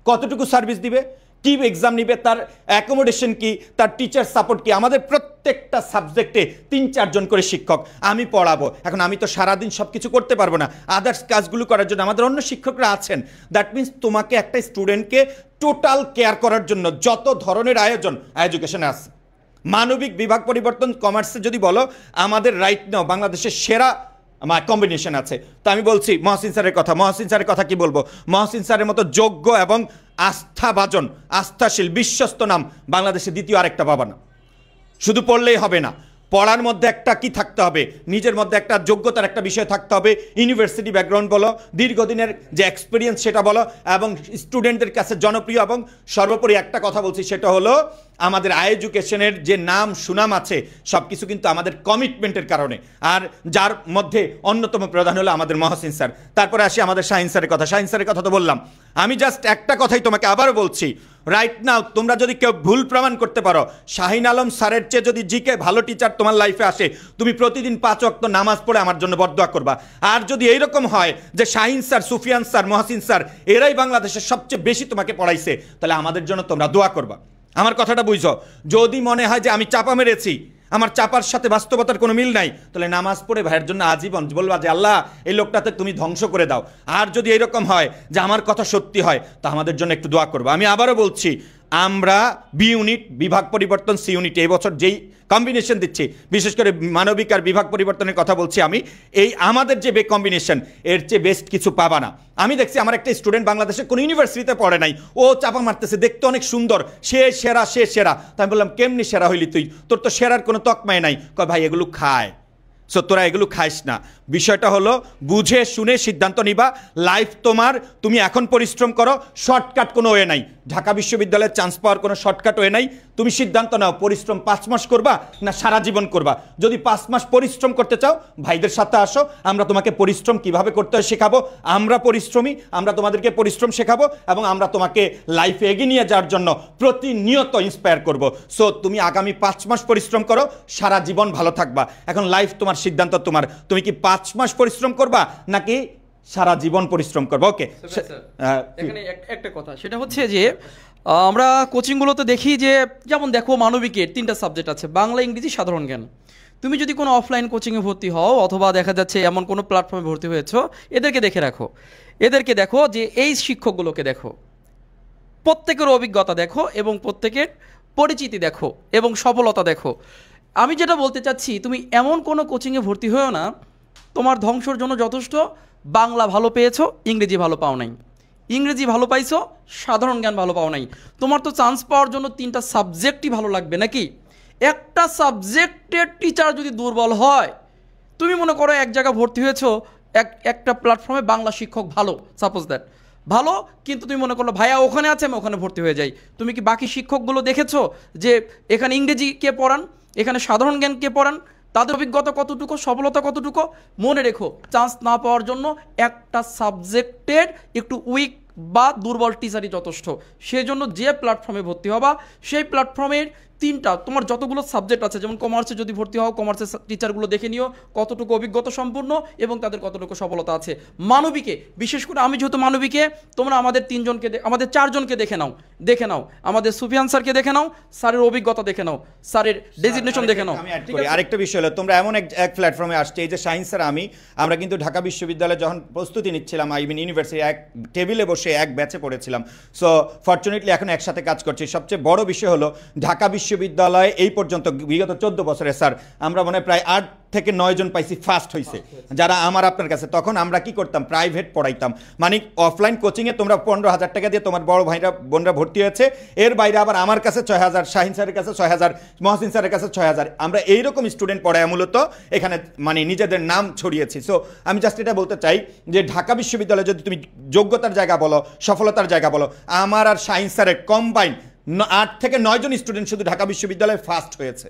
কতটুকু সার্ভিস দিবে, কি এক্সাম নিবে, তার অ্যাকোমোডেশন কি, তার টিচার সাপোর্ট কি। আমাদের প্রত্যেকটা সাবজেক্টে 3-4 জন করে শিক্ষক আমি পড়াবো। এখন আমি তো সারাদিন সব কিছু করতে পারবো না, আদার্স কাজগুলো করার জন্য আমাদের অন্য শিক্ষকরা আছেন। দ্যাট মিনস তোমাকে একটা স্টুডেন্টকে টোটাল কেয়ার করার জন্য যত ধরনের আয়োজন এডুকেশনে আছে। মানবিক বিভাগ পরিবর্তন কমার্সে যদি বলো, আমাদের রাইট নাও বাংলাদেশের সেরা কম্বিনেশন আছে। তো আমি বলছি মহসিন স্যারের কথা, মহসিন স্যারের কথা কি বলবো, মহসিন স্যারের মতো যোগ্য এবং আস্থাভাজন, আস্থাশীল, বিশ্বস্ত নাম বাংলাদেশে দ্বিতীয় আরেকটা পাবা না। শুধু পড়লেই হবে না, পড়ার মধ্যে একটা কি থাকতে হবে, নিজের মধ্যে একটা যোগ্যতার একটা বিষয় থাকতে হবে, ইউনিভার্সিটি ব্যাকগ্রাউন্ড বলো, দীর্ঘদিনের যে এক্সপিরিয়েন্স সেটা বলো, এবং স্টুডেন্টদের কাছে জনপ্রিয়, এবং সর্বোপরি একটা কথা বলছি সেটা হলো আমাদের এডুকেশনের যে নাম সুনাম আছে সব কিছু কিন্তু আমাদের কমিটমেন্টের কারণে, আর যার মধ্যে অন্যতম প্রধান হলো আমাদের মহসিন স্যার। তারপরে আসি আমাদের শাহিন স্যারের কথা। শাহিন স্যারের কথা তো বললাম, আমি জাস্ট একটা কথাই তোমাকে আবারও বলছি, রাইট নাও তোমরা যদি কেউ ভুল প্রমাণ করতে পারো, শাহিন আলম স্যারের চেয়ে যদি জিকে ভালো টিচার তোমার লাইফে আসে, তুমি প্রতিদিন 5 ওয়াক্ত নামাজ পড়ে আমার জন্য বদদোয়া করবা। আর যদি এইরকম হয় যে Shahin sir, Sufian sir, Mohsin sir এরাই বাংলাদেশের সবচেয়ে বেশি তোমাকে পড়াইছে, তাহলে আমাদের জন্য তোমরা দোয়া করবা। আমার কথাটা বুঝো। যদি মনে হয় যে আমি চাপা মেরেছি, আমার চাপার সাথে বাস্তবতার কোনো মিল নাই, তাহলে নামাজ পড়ে ভাইয়ের জন্য আজীবন বলবা যে আল্লাহ এই লোকটাতে তুমি ধ্বংস করে দাও। আর যদি এরকম হয় যে আমার কথা সত্যি হয়, তা আমাদের জন্য একটু দোয়া করবো। আমি আবারও বলছি, আমরা বি ইউনিট, বিভাগ পরিবর্তন, সি ইউনিট এই বছর যেই কম্বিনেশন দিচ্ছি, বিশেষ করে মানবিক আর বিভাগ পরিবর্তনের কথা বলছি আমি, এই আমাদের যে কম্বিনেশন এর চেয়ে বেস্ট কিছু পাবা না। আমি দেখছি আমার একটা স্টুডেন্ট বাংলাদেশে কোনো ইউনিভার্সিটিতে পড়ে নাই, ও চাপা মারতেছে, দেখতে অনেক সুন্দর, সে সেরা, সে সেরা। তাই বললাম কেমনি সেরা হইলি তুই, তোর তো সেরার কোনো তকমাই নাই। কয় ভাই এগুলো খায়, সো তোরা এগুলো খাইস না। বিষয়টা হলো বুঝে শুনে সিদ্ধান্ত নিবা। লাইফ তোমার, তুমি এখন পরিশ্রম করো, শর্টকাট কোনো ওয়ে নাই। ঢাকা বিশ্ববিদ্যালয়ের চান্স পাওয়ার কোনো শর্টকাট ওয়ে নাই। তুমি সিদ্ধান্ত নাও পরিশ্রম 5 মাস করবা না সারা জীবন করবা। যদি 5 মাস পরিশ্রম করতে চাও ভাইদের সাথে আসো, আমরা তোমাকে পরিশ্রম কিভাবে করতে হয় শেখাবো। আমরা পরিশ্রমী, আমরা তোমাদেরকে পরিশ্রম শেখাবো, এবং আমরা তোমাকে লাইফে এগিয়ে নিয়ে যাওয়ার জন্য প্রতিনিয়ত ইন্সপায়ার করব। সো তুমি আগামী 5 মাস পরিশ্রম করো, সারা জীবন ভালো থাকবা। এখন লাইফ তোমার, সিদ্ধান্ত তোমার, তুমি কি 5 মাস পরিশ্রম করবা নাকি সারা জীবন পরিশ্রম করবা। ওকে, এখানে একটা কথা, সেটা হচ্ছে যে আমরা কোচিংগুলোতে দেখি যে, যেমন দেখো মানবিকের 3টা সাবজেক্ট আছে, বাংলা, ইংরেজি, সাধারণ জ্ঞান। তুমি যদি কোনো অফলাইন কোচিংয়ে ভর্তি হও, অথবা দেখা যাচ্ছে এমন কোনো প্ল্যাটফর্মে ভর্তি হয়েছো, এদেরকে দেখে রাখো, এদেরকে দেখো যে এই শিক্ষকগুলোকে দেখো, প্রত্যেকের অভিজ্ঞতা দেখো, এবং প্রত্যেকের পরিচিতি দেখো, এবং সফলতা দেখো। আমি যেটা বলতে চাচ্ছি, তুমি এমন কোনো কোচিংয়ে ভর্তি হয়েও না তোমার ধ্বংসর জন্য যথেষ্ট বাংলা ভালো পেয়েছো, ইংরেজি ভালো পাও নাই, ইংরেজি ভালো পাইছো, সাধারণ জ্ঞান ভালো পাও নাই। তোমার তো চান্স পাওয়ার জন্য 3টা সাবজেক্টই ভালো লাগবে নাকি? একটা সাবজেক্টের টিচার যদি দুর্বল হয়, তুমি মনে করো এক জায়গায় ভর্তি হয়েছো, একটা প্ল্যাটফর্মে বাংলা শিক্ষক ভালো, সাপোজ দ্যাট ভালো, কিন্তু তুমি মনে করলো ভাইয়া ওখানে আছে, আমি ওখানে ভর্তি হয়ে যাই। তুমি কি বাকি শিক্ষকগুলো দেখেছো যে এখানে ইংরেজি কে পড়ান, এখানে সাধারণ জ্ঞান কে পড়ান, তাদের অভিজ্ঞতা কতটুকু, সফলতা কতটুকু? মনে রেখো, চান্স না পাওয়ার জন্য একটা সাবজেক্টের একটু উইক বা দুর্বল টিচারই যথেষ্ট। সেজন্য যে প্ল্যাটফর্মে ভর্তি হবা, সেই প্ল্যাটফর্মের 3টা তোমার যতগুলো সাবজেক্ট আছে, যেমন কমার্সে যদি ভর্তি হও, কমার্সের টিচারগুলো দেখে নিও কতটুকু অভিজ্ঞতা সম্পূর্ণ এবং তাদের কতটুকু সফলতা আছে। মানবিকে, বিশেষ করে আমি যেহেতু মানবিকে, তোমরা আমাদের 3জনকে, আমাদের 4জনকে দেখে নাও, আমাদের সুফিয়ান স্যারকে দেখে নাও, স্যারের অভিজ্ঞতা দেখে নাও, স্যারের ডেজিগনেশন দেখে নাও। আরেকটা বিষয় হলো, তোমরা এমন এক প্ল্যাটফর্মে আসছে, এই যে শাহিন স্যার, আমরা কিন্তু ঢাকা বিশ্ববিদ্যালয়ে যখন প্রস্তুতি নিচ্ছিলাম, ইউনিভার্সিটি এক টেবিলে বসে এক ব্যাচে পড়েছিলাম। সো ফরচুনেটলি এখন একসাথে কাজ করছি। সবচেয়ে বড় বিষয় হলো ঢাকা বিশ্ববিদ্যালয়ে এই পর্যন্ত বিগত 14 বছরে স্যার আমরা মনে হয় প্রায় 8 থেকে 9 জন পাইছি ফার্স্ট হয়েছে, যারা আমার আপনার কাছে। তখন আমরা কি করতাম, প্রাইভেট পড়াইতাম, মানে অফলাইন কোচিংয়ে তোমরা 15,000 টাকা দিয়ে তোমার বড় ভাইরা বোনরা ভর্তি হয়েছে, এর বাইরে আবার আমার কাছে 6,000, শাহিন স্যারের কাছে 6,000, মহসিন স্যারের কাছে 6,000। আমরা এইরকম স্টুডেন্ট পড়াই মূলত এখানে, মানে নিজেদের নাম ছড়িয়েছি। সো আমি জাস্ট এটা বলতে চাই যে ঢাকা বিশ্ববিদ্যালয়ে যদি তুমি যোগ্যতার জায়গা বলো, সফলতার জায়গা বলো, আমার আর শাহিন স্যারের কম্বাইন 8 থেকে 9 জন স্টুডেন্ট শুধু ঢাকা বিশ্ববিদ্যালয়ে ফার্স্ট হয়েছে,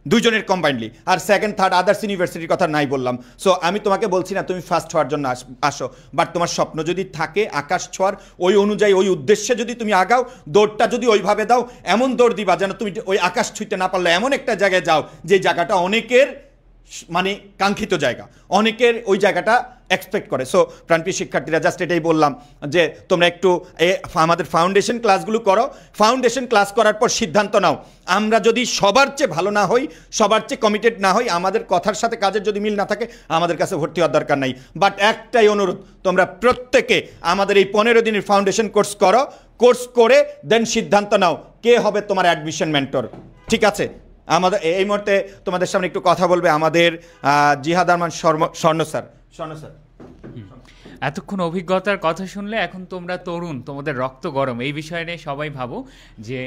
2 জনের কম্বাইন্ডলি। আর সেকেন্ড, থার্ড আদার্স ইউনিভার্সিটির কথা নাই বললাম। সো আমি তোমাকে বলছি না তুমি ফার্স্ট হওয়ার জন্য আসো, বাট তোমার স্বপ্ন যদি থাকে আকাশ ছোঁয়ার, ওই অনুযায়ী ওই উদ্দেশ্যে যদি তুমি আগাও, দৌড়টা যদি ওইভাবে দাও, এমন দৌড় দিবা যেন তুমি ওই আকাশ ছুঁতে না পারলে এমন একটা জায়গায় যাও যে জায়গাটা অনেকের মানে কাঙ্ক্ষিত জায়গা, অনেকের ওই জায়গাটা এক্সপেক্ট করে। সো প্রাণপ্রিয় শিক্ষার্থীরা, জাস্ট এটাই বললাম যে তোমরা একটু আমাদের ফাউন্ডেশন ক্লাসগুলো করো, ফাউন্ডেশন ক্লাস করার পর সিদ্ধান্ত নাও। আমরা যদি সবার চেয়ে ভালো না হই, সবার চেয়ে কমিটেড না হই, আমাদের কথার সাথে কাজের যদি মিল না থাকে, আমাদের কাছে ভর্তি হওয়ার দরকার নাই। বাট একটাই অনুরোধ, তোমরা প্রত্যেকে আমাদের এই 15 দিনের ফাউন্ডেশন কোর্স করো, কোর্স করে দেন সিদ্ধান্ত নাও কে হবে তোমার অ্যাডমিশন মেন্টর। ঠিক আছে? আমাদের এই মুহূর্তে তোমাদের সামনে একটু কথা বলবে আমাদের জিহাদ আরমান স্বর্ণ স্যার। এতক্ষণ অভিজ্ঞতার কথা শুনলে এখন তোমরা তরুণ, তোমাদের রক্ত গরম, এই বিষয় নিয়ে সবাই ভাবো যে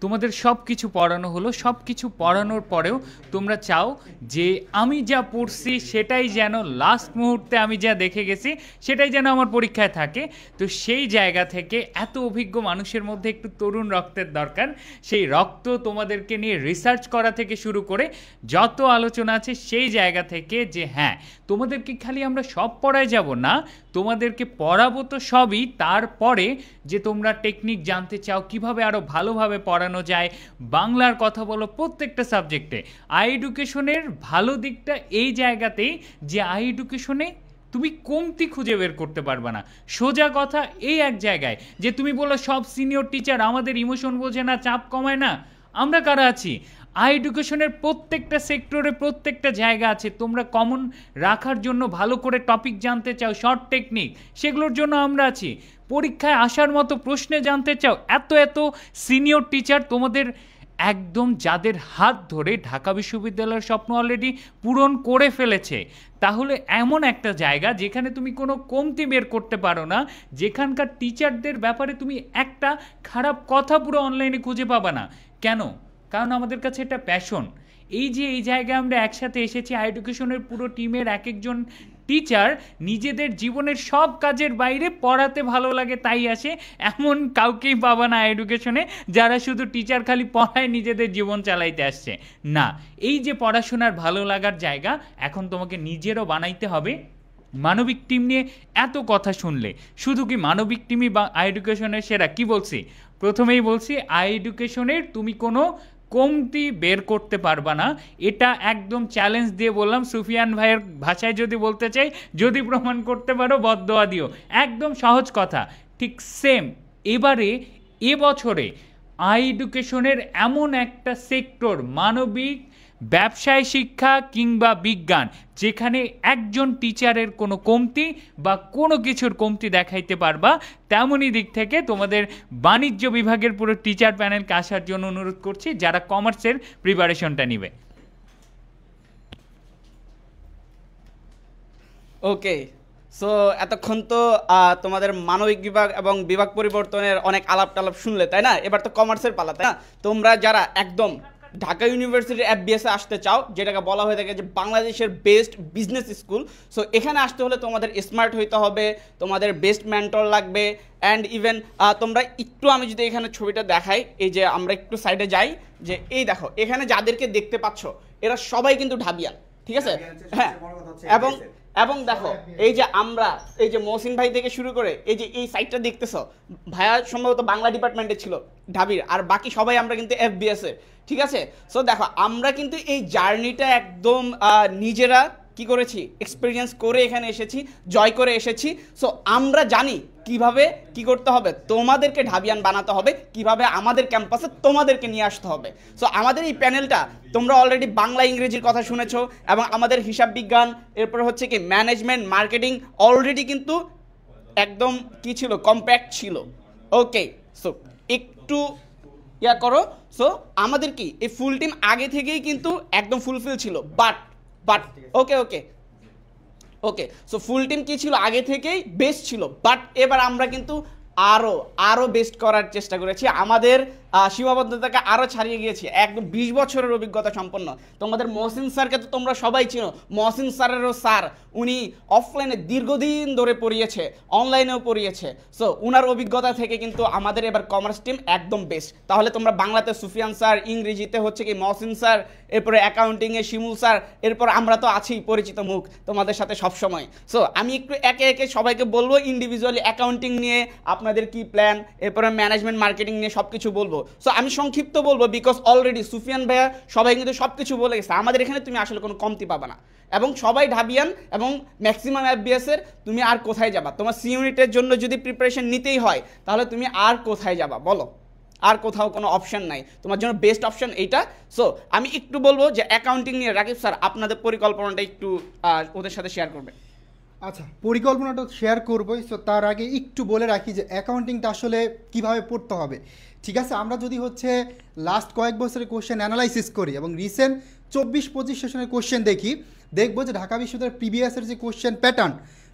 তোমাদের সব কিছু পড়ানো হলো, সব কিছু পড়ানোর পরেও তোমরা চাও যে আমি যা পড়ছি সেটাই যেন লাস্ট মুহূর্তে আমি যা দেখে গেছি সেটাই যেন আমার পরীক্ষায় থাকে। তো সেই জায়গা থেকে এত অভিজ্ঞ মানুষের মধ্যে একটু তরুণ রক্তের দরকার। সেই রক্ত তোমাদেরকে নিয়ে রিসার্চ করা থেকে শুরু করে যত আলোচনা আছে সেই জায়গা থেকে যে হ্যাঁ তোমাদেরকে খালি আমরা সব পড়ায় যাব না, তোমাদেরকে পড়াবো তো সবই, তারপরে যে তোমরা টেকনিক জানতে চাও কিভাবে আরও ভালোভাবে পড়ানো যায়, বাংলার কথা বলো প্রত্যেকটা সাবজেক্টে। আই এডুকেশনের ভালো দিকটা এই জায়গাতেই যে আই এডুকেশনে তুমি কমতি খুঁজে বের করতে পারবে না। সোজা কথা এই এক জায়গায় যে তুমি বলো সব সিনিয়র টিচার আমাদের ইমোশন বোঝে না, চাপ কমায় না, আমরা কারা আছি? আই এডুকেশনের প্রত্যেকটা সেক্টরে প্রত্যেকটা জায়গা আছে। তোমরা কমন রাখার জন্য ভালো করে টপিক জানতে চাও, শর্ট টেকনিক, সেগুলোর জন্য আমরা আছি। পরীক্ষায় আসার মতো প্রশ্নে জানতে চাও, এত এত সিনিয়র টিচার তোমাদের একদম যাদের হাত ধরে ঢাকা বিশ্ববিদ্যালয়ের স্বপ্ন অলরেডি পূরণ করে ফেলেছে। তাহলে এমন একটা জায়গা যেখানে তুমি কোনো কমতি বের করতে পারো না, যেখানকার টিচারদের ব্যাপারে তুমি একটা খারাপ কথা পুরো অনলাইনে খুঁজে পাবা না। কেন? কারণ আমাদের কাছে এটা প্যাশন। এই যে এই জায়গায় আমরা একসাথে এসেছি, আই এডুকেশনের পুরো টিমের এক একজন টিচার নিজেদের জীবনের সব কাজের বাইরে পড়াতে ভালো লাগে তাই আসে, এমন কাউকেই পাবা না এডুকেশনে যারা শুধু টিচার খালি পড়ায় নিজেদের জীবন চালাইতে আসছে না। এই যে পড়াশোনার ভালো লাগার জায়গা এখন তোমাকে নিজেরও বানাইতে হবে। মানবিক টিম নিয়ে এত কথা শুনলে শুধু কি মানবিক টিমই বা আই এডুকেশনের সেরা? কি বলছি? প্রথমেই বলছি আই এডুকেশনের তুমি কোনো কমতি বের করতে পারবা না, এটা একদম চ্যালেঞ্জ দিয়ে বললাম। সুফিয়ান ভাইয়ের ভাষায় যদি বলতে চাই, যদি প্রমাণ করতে পারো বদদোয়া দিও, একদম সহজ কথা। ঠিক সেম এবারে এবছরে আই এডুকেশনের এমন একটা সেক্টর, মানবিক, ব্যবসায় শিক্ষা কিংবা বিজ্ঞান, যেখানে একজন টিচারের কোনো কমতি বা কোনো কিছুর কমতি দেখাইতে পারবা। তেমনই দিক থেকে তোমাদের বাণিজ্য বিভাগের পুরো টিচার প্যানেলকে আসার জন্য অনুরোধ করছি যারা কমার্সের প্রিপারেশনটা নিবে। ওকে, সো এতক্ষণ তো তোমাদের মানবিক বিভাগ এবং বিভাগ পরিবর্তনের অনেক আলাপ টালাপ শুনলে, তাই না? এবার তো কমার্সের পালা, তাই না? তোমরা যারা একদম ঢাকা ইউনিভার্সিটির এফবিএসে আসতে চাও, যেটাকে বলা হয়ে থাকে যে বাংলাদেশের বেস্ট বিজনেস স্কুল, সো এখানে আসতে হলে তোমাদের স্মার্ট হইতে হবে, তোমাদের বেস্ট মেন্টর লাগবে। অ্যান্ড ইভেন তোমরা একটু, আমি যদি এখানে ছবিটা দেখাই, এই যে আমরা একটু সাইডে যাই, যে এই দেখো এখানে যাদেরকে দেখতে পাচ্ছ এরা সবাই কিন্তু ঢাবিয়ান, ঠিক আছে? হ্যাঁ, এবং দেখো এই যে আমরা, এই যে মহসিন ভাই থেকে শুরু করে এই যে এই সাইটটা দেখতেছো, ভাইয়া সম্ভবত বাংলা ডিপার্টমেন্টে ছিল ঢাবির, আর বাকি সবাই আমরা কিন্তু এফবিএস এর, ঠিক আছে? সো দেখো আমরা কিন্তু এই জার্নিটা একদম নিজেরা কি করেছি, এক্সপিরিয়েন্স করে এখানে এসেছি, জয় করে এসেছি। সো আমরা জানি কিভাবে কি করতে হবে, তোমাদেরকে ঢাবিয়ান বানাতে হবে, কিভাবে আমাদের ক্যাম্পাসে তোমাদেরকে নিয়ে আসতে হবে। সো আমাদের এই প্যানেলটা তোমরা অলরেডি বাংলা ইংরেজির কথা শুনেছো, এবং আমাদের হিসাব বিজ্ঞান, এরপর হচ্ছে কি ম্যানেজমেন্ট, মার্কেটিং অলরেডি কিন্তু একদম কি ছিল, কম্প্যাক্ট ছিল। ওকে, সো একটু ইয়া করো। সো আমাদের কি এই ফুল টিম আগে থেকেই কিন্তু একদম ফুলফিল ছিল, but okay okay okay so full team কি ছিল, আগে থেকেই বেস্ট ছিল, বাট এবার আমরা কিন্তু আরো বেস্ট করার চেষ্টা করেছি, আমাদের সীমাবদ্ধতাকে আরো ছাড়িয়ে গিয়েছি। একদম 20 বছরের অভিজ্ঞতা সম্পন্ন তোমাদের মহসিন স্যারকে তো তোমরা সবাই চিনো। মহসিন স্যারেরও স্যার, উনি অফলাইনে দীর্ঘদিন ধরে পড়িয়েছে, অনলাইনেও পড়িয়েছে। সো উনার অভিজ্ঞতা থেকে কিন্তু আমাদের এবার কমার্স টিম একদম বেস্ট। তাহলে তোমরা বাংলাতে সুফিয়ান স্যার, ইংরেজিতে হচ্ছে কি মহসিন স্যার, এরপরে অ্যাকাউন্টিংয়ে শিমুল স্যার, এরপর আমরা তো আছি পরিচিত মুখ তোমাদের সাথে সবসময়। সো আমি একটু একে একে সবাইকে বলবো ইন্ডিভিজুয়ালি আপনাদের নিয়ে আপনাদের কি প্ল্যান, এরপরে ম্যানেজমেন্ট মার্কেটিং নিয়ে সব কিছু বলবো। সো আমি সংক্ষিপ্ত বলবো, বিকজ অলরেডি সুফিয়ান ভাইয়া সবাই কিন্তু সব কিছু বলে গেছে। আমাদের এখানে তুমি আসলে কোনো কমতি পাবা না, এবং সবাই ঢাবিয়ান, এবং ম্যাক্সিমাম এফবিএস এর। তুমি আর কোথায় যাবা? তোমার সি ইউনিটের জন্য যদি প্রিপারেশন নিতেই হয়, তাহলে তুমি আর কোথায় যাবা বলো? আর কোথাও কোনো অপশন নাই, তোমার জন্য বেস্ট অপশন এইটা। সো আমি একটু বলবো যে অ্যাকাউন্টিং নিয়ে রাকিব স্যার আপনাদের পরিকল্পনাটা একটু ওদের সাথে শেয়ার করবেন। আচ্ছা, পরিকল্পনাটা শেয়ার করবোই। সো তার আগে একটু বলে রাখি যে অ্যাকাউন্টিংটা আসলে কিভাবে পড়তে হবে। ঠিক আছে, আমরা যদি হচ্ছে লাস্ট কয়েক বছরের কোশ্চেন অ্যানালাইসিস করি এবং রিসেন্ট 24-25 সেশনের কোশ্চেন দেখবো যে ঢাকা বিশ্ববিদ্যালয়ের প্রিভিয়াসের যে কোশ্চেন প্যাটার্ন,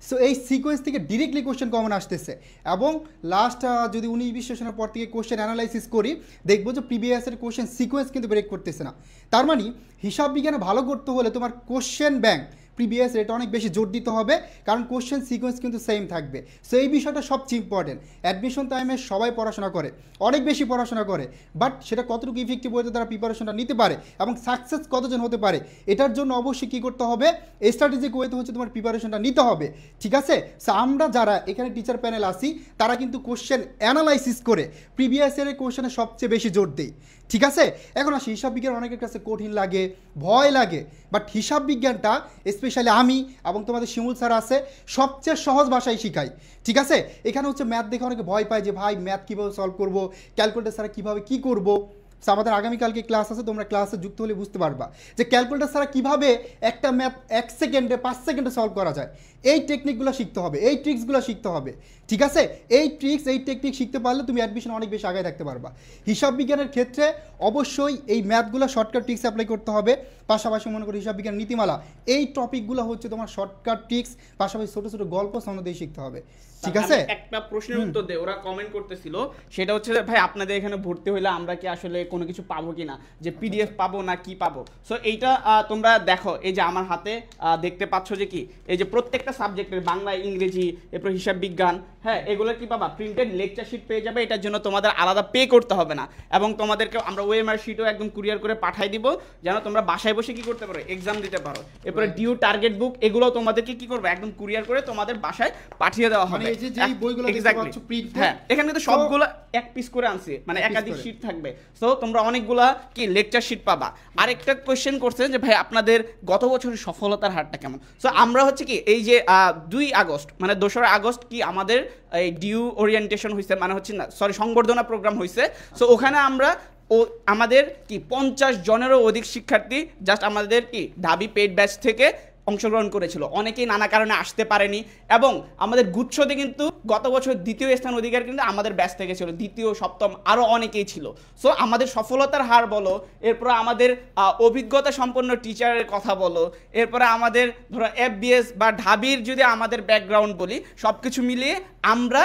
সো এই সিকোয়েন্স থেকে ডিরেক্টলি কোশ্চেন কমন আসতেছে এবং লাস্ট যদি 19-20 সেশনের পর থেকে কোশ্চেন অ্যানালাইসিস করি দেখবো যে প্রিভিয়াসের কোশ্চেন সিকোয়েন্স কিন্তু ব্রেক করতেছে না। তার মানে হিসাব বিজ্ঞানে ভালো করতে হলে তোমার কোশ্চেন ব্যাংক প্রিভিয়াস এটা অনেক বেশি জোর দিতে হবে, কারণ কোশ্চেন সিকোয়েন্স কিন্তু সেম থাকবে। সো এই বিষয়টা সবচেয়ে ইম্পর্টেন্ট। অ্যাডমিশন টাইমে সবাই পড়াশোনা করে, অনেক বেশি পড়াশোনা করে, বাট সেটা কতটুকু ইফেক্টিভ হতে তারা প্রিপারেশনটা নিতে পারে এবং সাকসেস কতজন হতে পারে, এটার জন্য অবশ্যই কী করতে হবে, স্ট্র্যাটেজিক ওয়েতে হচ্ছে তোমার প্রিপারেশনটা নিতে হবে। ঠিক আছে, সো আমরা যারা এখানে টিচার প্যানেল আসি তারা কিন্তু কোশ্চেন অ্যানালাইসিস করে প্রিভিয়াস ইয়ারের কোশ্চেনে সবচেয়ে বেশি জোর দিই। ঠিক আছে, এখন আসি হিসাব বিজ্ঞান অনেকের কাছে কঠিন লাগে, ভয় লাগে, বাট হিসাব বিজ্ঞানটা স্পেশালি আমি এবং তোমাদের শিমুল স্যার আছে সবচেয়ে সহজ ভাষায় শিখাই। ঠিক আছে, এখানে হচ্ছে ম্যাথ দেখে অনেকে ভয় পায় যে ভাই ম্যাথ কীভাবে সলভ করবো, ক্যালকুলেটার ছাড়া কীভাবে কী করবো। আমাদের আগামীকালকে ক্লাস আছে, তোমরা ক্লাসে যুক্ত হলে বুঝতে পারবা যে ক্যালকুলেটার ছাড়া কীভাবে একটা ম্যাথ 1 সেকেন্ডে 5 সেকেন্ডে সলভ করা যায়। এই টেকনিকগুলো শিখতে হবে, এই ট্রিক্সগুলো শিখতে হবে। ঠিক আছে, এই ট্রিক্স এই টেকনিক শিখতে পারলে তুমি অ্যাডমিশন অনেক বেশি আগে থাকতে পারবা। হিসাব বিজ্ঞানের ক্ষেত্রে অবশ্যই এই ম্যাথগুলো শর্টকাট ট্রিক্স অ্যাপ্লাই করতে হবে, পাশাপাশি মনে করি হিসাব বিজ্ঞান নীতিমালা এই টপিকগুলো হচ্ছে তোমার শর্টকাট ট্রিক্স, পাশাপাশি ছোটো ছোটো গল্প সামনে দিয়ে শিখতে হবে। ঠিক আছে, একটা প্রশ্নের উত্তর দে, ওরা কমেন্ট করতেছিল, সেটা হচ্ছে ভাই আপনাদের এখানে ভর্তি হইলে আমরা কি আসলে কোনো কিছু পাবো কিনা, যে পিডিএফ পাবো না কি পাবো। সো এইটা তোমরা দেখো, এই যে আমার হাতে দেখতে পাচ্ছ যে কি এই যে প্রত্যেকটা সাবজেক্টের বাংলা, ইংরেজি, এরপর হিসাব বিজ্ঞান, হ্যাঁ এগুলো কি পাবা, প্রিন্টেড লেকচার শিট পেয়ে যাবে। এটার জন্য তোমাদের আলাদা পে করতে হবে না, এবং তোমাদেরকে আমরা ওএমআর শিটও একদম কুরিয়ার করে পাঠাই দিব, যেন তোমরা বাসায় বসে কি করতে পারো, এক্সাম দিতে পারো। এরপরে ডিউ টার্গেট বুক এগুলো তোমাদেরকে কি করবে, একদম কুরিয়ার করে তোমাদের বাসায় পাঠিয়ে দেওয়া হবে। হ্যাঁ, এখানে কিন্তু সবগুলো এক পিস করে আনছে, মানে একাধিক শিট থাকবে। সো তোমরা অনেকগুলা কি লেকচার শিট পাবা। আরেকটা কোয়েশ্চেন করছে যে ভাই আপনাদের গত বছরের সফলতার হারটা কেমন। সো আমরা হচ্ছে কি এই যে 2 আগস্ট মানে 2রা আগস্ট কি আমাদের এই ডিউ ওরিয়েন্টেশন হয়েছে, মানে হচ্ছে না সরি সংবর্ধনা প্রোগ্রাম হয়েছে। সো ওখানে আমরা আমাদের কি 50 জনেরও অধিক শিক্ষার্থী জাস্ট আমাদের কি ঢাবি পেইড ব্যাচ থেকে অংশগ্রহণ করেছিল। অনেকেই নানা কারণে আসতে পারেনি, এবং আমাদের গুচ্ছতে কিন্তু গত বছর 2য় স্থান অধিকার কিন্তু আমাদের ব্যাচ থেকে ছিল, 2য়, 7ম আরও অনেকেই ছিল। সো আমাদের সফলতার হার বলো, এরপর আমাদের অভিজ্ঞতা সম্পন্ন টিচারের কথা বলো, এরপরে আমাদের ধরো এফবিএস বা ঢাবির যদি আমাদের ব্যাকগ্রাউন্ড বলি, সব কিছু মিলিয়ে আমরা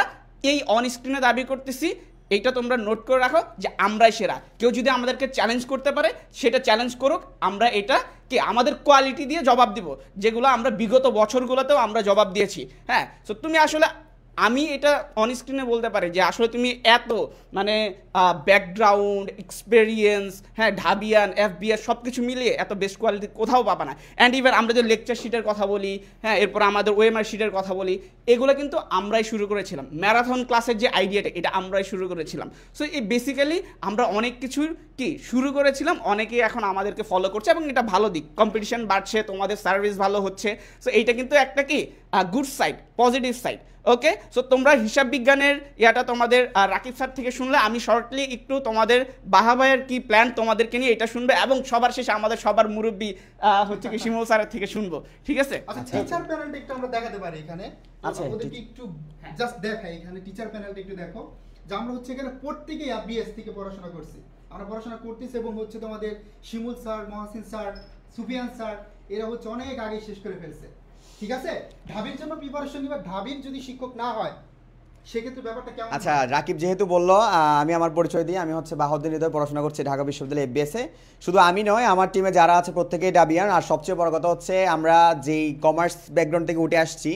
এই অন স্ক্রিনে দাবি করতেছি, এইটা তোমরা নোট করে রাখো যে আমরাই সেরা। কেউ যদি আমাদেরকে চ্যালেঞ্জ করতে পারে সেটা চ্যালেঞ্জ করুক, আমরা এটা কি আমাদের কোয়ালিটি দিয়ে জবাব দিব, যেগুলো আমরা বিগত বছরগুলোতেও আমরা জবাব দিয়েছি। হ্যাঁ, সো তুমি আসলে আমি এটা অন স্ক্রিনে বলতে পারি যে আসলে তুমি এত মানে ব্যাকগ্রাউন্ড, এক্সপেরিয়েন্স, হ্যাঁ ঢাবিয়ান, এফবিএস সব কিছু মিলিয়ে এত বেস্ট কোয়ালিটি কোথাও পাবা না। অ্যান্ড ইভেন আমরা যে লেকচার শিটের কথা বলি, হ্যাঁ এরপর আমাদের ওএমআর শিটের কথা বলি, এগুলো কিন্তু আমরাই শুরু করেছিলাম। ম্যারাথন ক্লাসের যে আইডিয়াটা, এটা আমরাই শুরু করেছিলাম। সো এই বেসিক্যালি আমরা অনেক কিছুর কি শুরু করেছিলাম, অনেকেই এখন আমাদেরকে ফলো করছে, এবং এটা ভালো দিক, কম্পিটিশন বাড়ছে, তোমাদের সার্ভিস ভালো হচ্ছে। সো এইটা কিন্তু একটা কি গুড সাইড, পজিটিভ সাইড। ওকে, সো তোমরা হিসাব বিজ্ঞানের ইয়াটা তোমাদের রাকিব স্যার থেকে শুনলে, আমি শর্টলি একটু তোমাদের বাহাবাইয়ের কি প্ল্যান তোমাদেরকে নিয়ে এটা শুনবে, এবং সবার শেষে আমাদের সবার মুরব্বী হচ্ছে কি শিমুল স্যারের থেকে শুনবো। ঠিক আছে, আচ্ছা টিচার প্যানেলটা একটু আমরা দেখাতে পারি এখানে। আচ্ছা ওদেরকে একটু জাস্ট দেখাই, এখানে টিচার প্যানেলটা একটু দেখো যে আমরা হচ্ছে এখানে প্রত্যেকেই এফবিএস থেকে পড়াশোনা করছি, আমরা পড়াশোনা করতেছি, এবং হচ্ছে তোমাদের Shimul sir, Mohsin sir, Sufian sir এরা হচ্ছে অনেক আগে শেষ করে ফেলছে। ঠিক আছে, ঢাবির জন্য প্রিপারেশন নিবা, ঢাবির যদি শিক্ষক না হয় সেক্ষেত্রে ব্যাপারটা কেমন? আচ্ছা, রাকিব যেহেতু বললো, আমি আমার পরিচয় দিই। আমি হচ্ছে বাহাউদ্দিন হৃদয় পড়াশোনা করছি ঢাকা বিশ্ববিদ্যালয়ে এফবিএসে। শুধু আমি নয়, আমার টিমে যারা আছে প্রত্যেকেই ডাবিয়ান। আর সবচেয়ে বড় কথা হচ্ছে আমরা যেই কমার্স ব্যাকগ্রাউন্ড থেকে উঠে আসছি,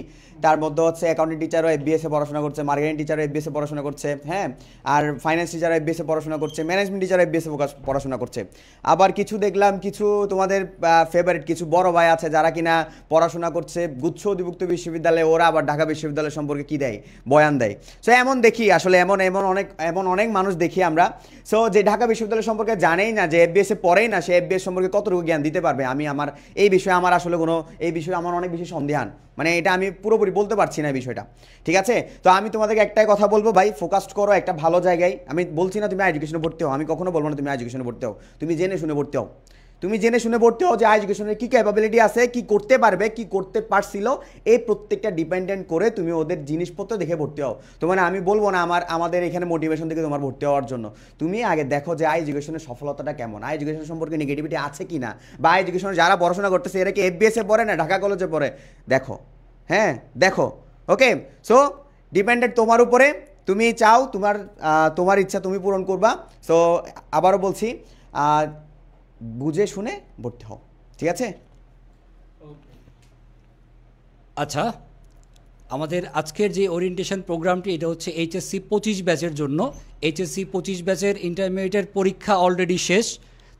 তার মধ্যে হচ্ছে অ্যাকাউন্টিং টিচারও এফবিএসে পড়াশোনা করছে, মার্কেটিং টিচারও এফবিএসে পড়াশোনা করছে, হ্যাঁ, আর ফাইন্যান্স টিচারও এফবিএসে পড়াশোনা করছে, ম্যানেজমেন্ট টিচারও এফবিএসে পড়াশোনা করছে। আবার কিছু দেখলাম কিছু তোমাদের ফেভারিট কিছু বড় ভাই আছে যারা কিনা পড়াশোনা করছে গুচ্ছ অধিভুক্ত বিশ্ববিদ্যালয়ে, ওরা আবার ঢাকা বিশ্ববিদ্যালয় সম্পর্কে কী দেয়, বয়ান দেয়। সো এমন দেখি আসলে, এমন অনেক মানুষ দেখি আমরা। সো যে ঢাকা বিশ্ববিদ্যালয় সম্পর্কে জানেই না, যে এফবিএসে পড়েই না, সে এফবিএস সম্পর্কে কতটুকু জ্ঞান দিতে পারবে। এই বিষয়ে আমার অনেক বেশি সন্দেহান, মানে এটা আমি পুরোপুরি বলতে পারছি না এই বিষয়টা। ঠিক আছে, তো আমি তোমাদেরকে একটাই কথা বলবো, ভাই ফোকাসড করো একটা ভালো জায়গায়। আমি বলছি না তুমি এডুকেশনে ভর্তি হও, আমি কখনো বলবো না তুমি এডুকেশনে ভর্তি হও, তুমি জেনে শুনে ভর্তি হও। তুমি জেনে শুনে ভর্তি হও যে এডুকেশনের কী ক্যাপাবিলিটি আছে, কি করতে পারবে, কি করতে পারছিল, এই প্রত্যেকটা ডিপেন্ডেন্ট করে তুমি ওদের জিনিসপত্র দেখে ভর্তি হও। তো মানে আমি বলবো না আমাদের এখানে মোটিভেশন থেকে তোমার ভর্তি হওয়ার জন্য। তুমি আগে দেখো যে এডুকেশনের সফলতাটা কেমন, এডুকেশন সম্পর্কে নেগেটিভিটি আছে কি না, বা এডুকেশনে যারা পড়াশোনা করতেছে এরা কি এফবিএসে পড়ে না ঢাকা কলেজে পড়ে, দেখো। হ্যাঁ দেখো, ওকে। সো ডিপেন্ডেন্ট তোমার উপরে, তুমি চাও তোমার ইচ্ছা তুমি পূরণ করবা। সো আবারও বলছি, বুঝে শুনে ভর্তি হও, ঠিক আছে? আচ্ছা, আমাদের আজকের যে ওরিয়েন্টেশন প্রোগ্রামটি এটা হচ্ছে এইচএসসি 25 ব্যাচের জন্য। এইচএসসি 25 ব্যাচের ইন্টারমিডিয়েটের পরীক্ষা অলরেডি শেষ।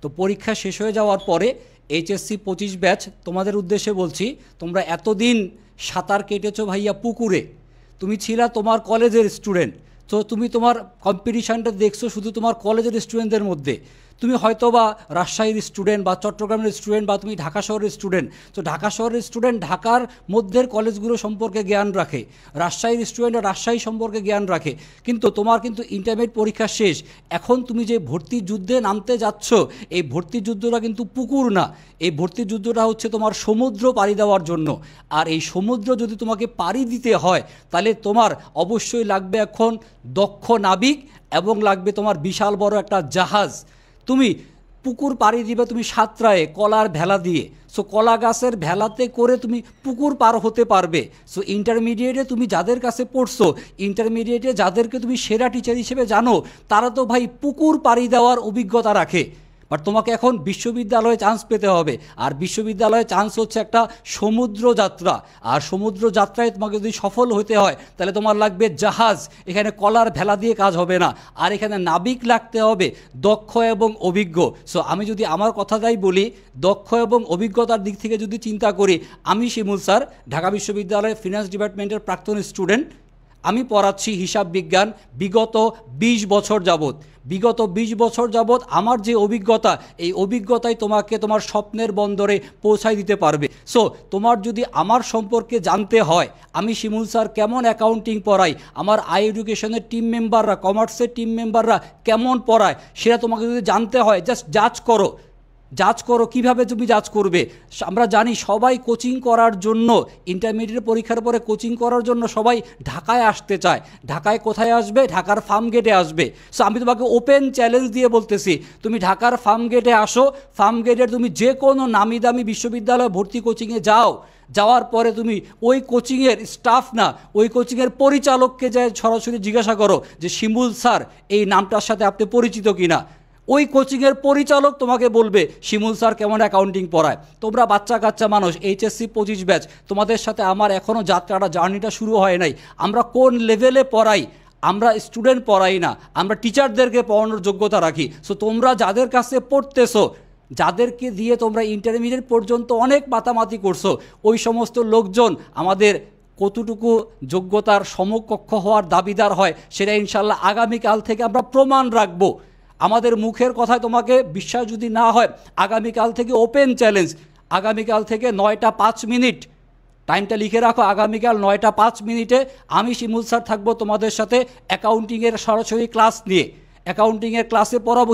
তো পরীক্ষা শেষ হয়ে যাওয়ার পরে এইচএসসি 25 ব্যাচ তোমাদের উদ্দেশ্যে বলছি, তোমরা এতদিন সাঁতার কেটেছো ভাইয়া পুকুরে, তুমি ছিলা তোমার কলেজের স্টুডেন্ট, তো তুমি তোমার কম্পিটিশানটা দেখছো শুধু তোমার কলেজের স্টুডেন্টদের মধ্যে। তুমি হয়তো বা রাজশাহীর স্টুডেন্ট বা চট্টগ্রামের স্টুডেন্ট বা তুমি ঢাকা শহরের স্টুডেন্ট, তো ঢাকা শহরের স্টুডেন্ট ঢাকার মধ্যের কলেজগুলো সম্পর্কে জ্ঞান রাখে, রাজশাহীর স্টুডেন্টরা রাজশাহী সম্পর্কে জ্ঞান রাখে, কিন্তু তোমার কিন্তু ইন্টারমিডিয়েট পরীক্ষা শেষ। এখন তুমি যে ভর্তি যুদ্ধে নামতে যাচ্ছ, এই ভর্তি যুদ্ধটা কিন্তু পুকুর না, এই ভর্তি যুদ্ধটা হচ্ছে তোমার সমুদ্র পাড়ি দেওয়ার জন্য। আর এই সমুদ্র যদি তোমাকে পাড়ি দিতে হয় তাহলে তোমার অবশ্যই লাগবে এখন দক্ষ নাবিক এবং লাগবে তোমার বিশাল বড় একটা জাহাজ। তুমি পুকুর পাড়ি দিবে তুমি সাঁতরায়ে কলার ভেলা দিয়ে, সো কলা গাছের ভেলাতে করে তুমি পুকুর পার হতে পারবে। সো ইন্টারমিডিয়েটে তুমি যাদের কাছে পড়ছো, ইন্টারমিডিয়েটে যাদেরকে তুমি সেরা টিচার হিসেবে জানো, তারা তো ভাই পুকুর পাড়ি দেওয়ার অভিজ্ঞতা রাখে। বাট তোমাকে এখন বিশ্ববিদ্যালয়ে চান্স পেতে হবে, আর বিশ্ববিদ্যালয়ে চান্স হচ্ছে একটা সমুদ্র যাত্রা। আর সমুদ্র যাত্রায় তোমাকে যদি সফল হতে হয় তাহলে তোমার লাগবে জাহাজ, এখানে কলার ভেলা দিয়ে কাজ হবে না, আর এখানে নাবিক লাগতে হবে দক্ষ এবং অভিজ্ঞ। সো আমি যদি আমার কথাটাই বলি, দক্ষ এবং অভিজ্ঞতার দিক থেকে যদি চিন্তা করি, আমি শিমুল স্যার ঢাকা বিশ্ববিদ্যালয়ের ফিনান্স ডিপার্টমেন্টের প্রাক্তন স্টুডেন্ট। আমি পড়াচ্ছি হিসাব বিজ্ঞান বিগত 20 বছর যাবৎ। বিগত 20 বছর যাবৎ আমার যে অভিজ্ঞতা, এই অভিজ্ঞতাই তোমাকে তোমার স্বপ্নের বন্দরে পৌঁছায় দিতে পারবে। সো তোমার যদি আমার সম্পর্কে জানতে হয়, আমি শিমুল স্যার কেমন অ্যাকাউন্টিং পড়াই, আমার আই এডুকেশনের টিম মেম্বাররা, কমার্সের টিম মেম্বাররা কেমন পড়ায়, সেটা তোমাকে যদি জানতে হয় জাস্ট জাজ করো। কিভাবে তুমি জাজ করবে? আমরা জানি সবাই কোচিং করার জন্য, ইন্টারমিডিয়েট পরীক্ষার পরে কোচিং করার জন্য সবাই ঢাকায় আসতে চায়। ঢাকায় কোথায় আসবে? ঢাকার ফার্ম গেটে আসবে। সো আমি তোমাকে ওপেন চ্যালেঞ্জ দিয়ে বলতেছি, তুমি ঢাকার ফার্ম গেটে আসো, ফার্ম গেটে তুমি যে কোনো নামি দামি বিশ্ববিদ্যালয়ে ভর্তি কোচিংয়ে যাওয়ার পরে তুমি ওই কোচিংয়ের স্টাফ না, ওই কোচিংয়ের পরিচালককে যায় সরাসরি জিজ্ঞাসা করো যে শিমুল স্যার এই নামটার সাথে আপনি পরিচিত কিনা। ওই কোচিংয়ের পরিচালক তোমাকে বলবে শিমুল স্যার কেমন অ্যাকাউন্টিং পড়ায়। তোমরা বাচ্চা কাচ্চা মানুষ, এইচএসসি 25 ব্যাচ, তোমাদের সাথে আমার এখনও জার্নিটা শুরু হয় নাই। আমরা কোন লেভেলে পড়াই? আমরা স্টুডেন্ট পড়াই না, আমরা টিচারদেরকে পড়ানোর যোগ্যতা রাখি। সো তোমরা যাদের কাছে পড়তেছো, যাদেরকে দিয়ে তোমরা ইন্টারমিডিয়েট পর্যন্ত অনেক মাতামাতি করছো, ওই সমস্ত লোকজন আমাদের কতটুকু যোগ্যতার সমকক্ষ হওয়ার দাবিদার হয় সেটা ইনশাল্লাহ আগামীকাল থেকে আমরা প্রমাণ রাখবো। আমাদের মুখের কথায় তোমাকে বিশ্বাস যদি না হয়, আগামীকাল থেকে ওপেন চ্যালেঞ্জ, আগামীকাল থেকে 9টা 5 মিনিট, টাইমটা লিখে রাখো, আগামীকাল 9টা 5 মিনিটে আমি শিমুল স্যার থাকবো তোমাদের সাথে অ্যাকাউন্টিংয়ের সরাসরি ক্লাস নিয়ে। অ্যাকাউন্টিংয়ের ক্লাসে পড়াবো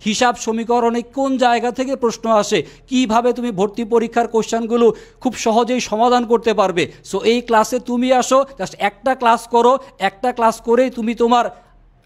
হিসাব সমীকরণে কোন জায়গা থেকে প্রশ্ন আসে, কিভাবে তুমি ভর্তি পরীক্ষার কোশ্চেনগুলো খুব সহজেই সমাধান করতে পারবে। সো এই ক্লাসে তুমি আসো, জাস্ট একটা ক্লাস করো, একটা ক্লাস করেই তুমি তোমার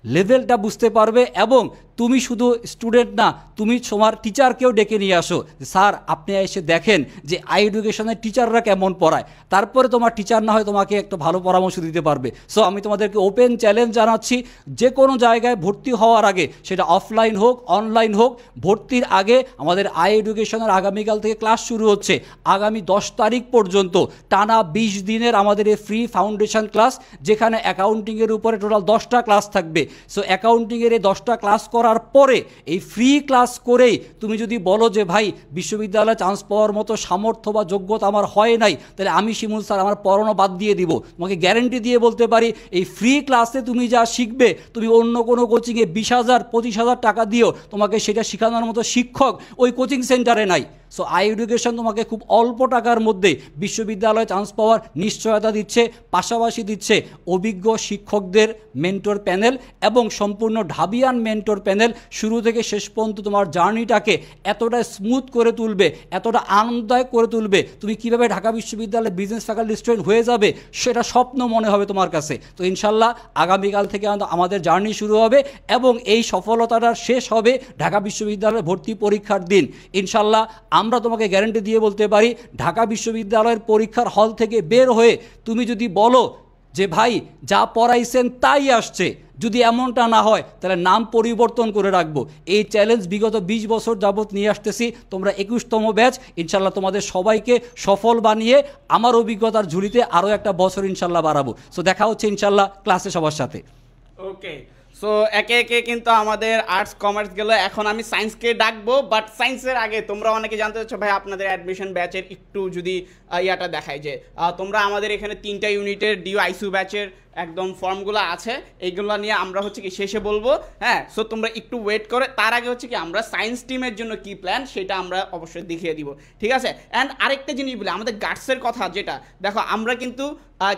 লেভেলটা বুঝতে পারবে। এবং তুমি শুধু স্টুডেন্ট না, তুমি তোমার টিচারকেও ডেকে নিয়ে আসো, স্যার আপনি এসে দেখেন যে আই এডুকেশনের টিচাররা কেমন পড়ায়, তারপরে তোমার টিচার না হয় তোমাকে একটা ভালো পরামর্শ দিতে পারবে। সো আমি তোমাদেরকে ওপেন চ্যালেঞ্জ জানাচ্ছি, যে কোনো জায়গায় ভর্তি হওয়ার আগে, সেটা অফলাইন হোক অনলাইন হোক, ভর্তির আগে আমাদের আই এডুকেশনের আগামীকাল থেকে ক্লাস শুরু হচ্ছে। আগামী 10 তারিখ পর্যন্ত টানা 20 দিনের আমাদের এই ফ্রি ফাউন্ডেশন ক্লাস, যেখানে অ্যাকাউন্টিংয়ের উপরে টোটাল 10টা ক্লাস থাকবে। সো অ্যাকাউন্টিংয়ের এই 10টা ক্লাস করার পরে, এই ফ্রি ক্লাস করেই তুমি যদি বলো যে ভাই বিশ্ববিদ্যালয়ে চান্স পাওয়ার মতো সামর্থ্য বা যোগ্যতা আমার হয় নাই, তাহলে আমি শিমুল স্যার আমার পড়ানো বাদ দিয়ে দিব। তোমাকে গ্যারেন্টি দিয়ে বলতে পারি, এই ফ্রি ক্লাসে তুমি যা শিখবে, তুমি অন্য কোনো কোচিংয়ে 20,000 25,000 টাকা দিও, তোমাকে সেটা শেখানোর মতো শিক্ষক ওই কোচিং সেন্টারে নাই। সো আই এডুকেশন তোমাকে খুব অল্প টাকার মধ্যে বিশ্ববিদ্যালয়ে চান্স পাওয়ার নিশ্চয়তা দিচ্ছে, পাশাপাশি দিচ্ছে অভিজ্ঞ শিক্ষকদের মেন্টর প্যানেল এবং সম্পূর্ণ ঢাবিয়ান মেন্টর প্যানেল। শুরু থেকে শেষ পর্যন্ত তোমার জার্নিটাকে এতটা স্মুথ করে তুলবে, এতটা আনন্দদায়ক করে তুলবে, তুমি কিভাবে ঢাকা বিশ্ববিদ্যালয়ে বিজনেস ফ্যাকাল্টি স্টুডেন্ট হয়ে যাবে সেটা স্বপ্ন মনে হবে তোমার কাছে। তো ইনশাল্লাহ আগামীকাল থেকে আমাদের জার্নি শুরু হবে এবং এই সফলতাটা শেষ হবে ঢাকা বিশ্ববিদ্যালয়ে ভর্তি পরীক্ষার দিন। ইনশাল্লাহ আমরা তোমাকে গ্যারান্টি দিয়ে বলতে পারি ঢাকা বিশ্ববিদ্যালয়ের পরীক্ষার হল থেকে বের হয়ে তুমি যদি বলো যে ভাই যা পড়াইছেন তাই আসছে, যদি এমনটা না হয় তাহলে নাম পরিবর্তন করে রাখবো। এই চ্যালেঞ্জ বিগত 20 বছর যাবৎ নিয়ে আসতেছি। তোমরা 21তম ব্যাচ, ইনশাল্লাহ তোমাদের সবাইকে সফল বানিয়ে আমার অভিজ্ঞতার ঝুলিতে আরও একটা বছর ইনশাল্লাহ বাড়াবো। সো দেখা হচ্ছে ইনশাল্লাহ ক্লাসে সবার সাথে। ওকে, সো একে একে কিন্তু আমাদের আর্টস কমার্স গেল, এখন আমি সায়েন্সকে ডাকবো। বাট সায়েন্সের আগে তোমরা অনেকে জানতে চাচ্ছ ভাই আপনাদের অ্যাডমিশন ব্যাচের একটু যদি ইয়াটা দেখায় যে তোমরা আমাদের এখানে 3টা ইউনিটের ডিও আইসিইউ ব্যাচের একদম ফর্মগুলো আছে, এইগুলো নিয়ে আমরা হচ্ছে কি শেষে বলবো। হ্যাঁ, সো তোমরা একটু ওয়েট করে, তার আগে হচ্ছে কি আমরা সায়েন্স টিমের জন্য কি প্ল্যান সেটা আমরা অবশ্যই দেখিয়ে দিব, ঠিক আছে? অ্যান্ড আরেকটা জিনিস বলি, আমাদের গার্ডসের কথা যেটা দেখো, আমরা কিন্তু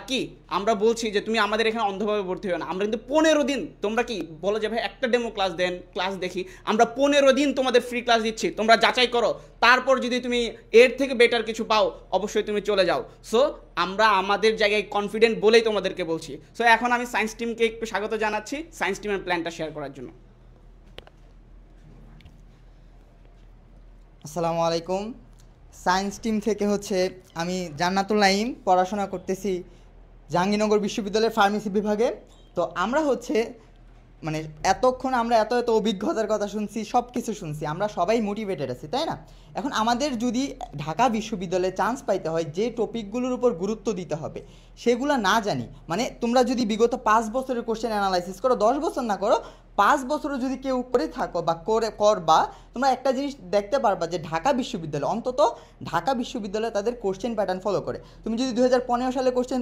কি আমরা বলছি যে তুমি আমাদের এখানে অন্ধভাবে ভর্তি হও না, আমরা কিন্তু 15 দিন, তোমরা কি বলো যে ভাই একটা ডেমো ক্লাস দেন, ক্লাস দেখি, আমরা 15 দিন তোমাদের ফ্রি ক্লাস দিচ্ছি, তোমরা যাচাই করো, তারপর যদি তুমি এর থেকে বেটার কিছু পাও অবশ্যই তুমি চলে যাও। সো আমরা আমাদের জায়গায় কনফিডেন্ট বলেই তোমাদেরকে বলছি। সো এখন আমি সায়েন্স টিমকে একটু স্বাগত জানাচ্ছি সায়েন্স টিমের প্ল্যানটা শেয়ার করার জন্য। আসসালামু আলাইকুম। সায়েন্স টিম থেকে হচ্ছে আমি জান্নাতুল নাইম, পড়াশোনা করতেছি জাহাঙ্গীরনগর বিশ্ববিদ্যালয়ের ফার্মেসি বিভাগে। তো আমরা হচ্ছে মানে এতক্ষণ আমরা এত অভিজ্ঞতার কথা শুনছি, সব কিছু শুনছি, আমরা সবাই মোটিভেটেড আছি, তাই না? এখন আমাদের যদি ঢাকা বিশ্ববিদ্যালয়ে চান্স পাইতে হয়, যে টপিকগুলোর উপর গুরুত্ব দিতে হবে সেগুলো না জানি, মানে তোমরা যদি বিগত 5 বছরের কোশ্চেন অ্যানালাইসিস করো, 10 বছর না করো, 5 বছরও যদি কেউ করে থাকো বা করবা, তোমরা একটা জিনিস দেখতে পারবা যে ঢাকা বিশ্ববিদ্যালয়, অন্তত ঢাকা বিশ্ববিদ্যালয় তাদের কোশ্চেন প্যাটার্ন ফলো করে। তুমি যদি 2015 সালে কোশ্চেন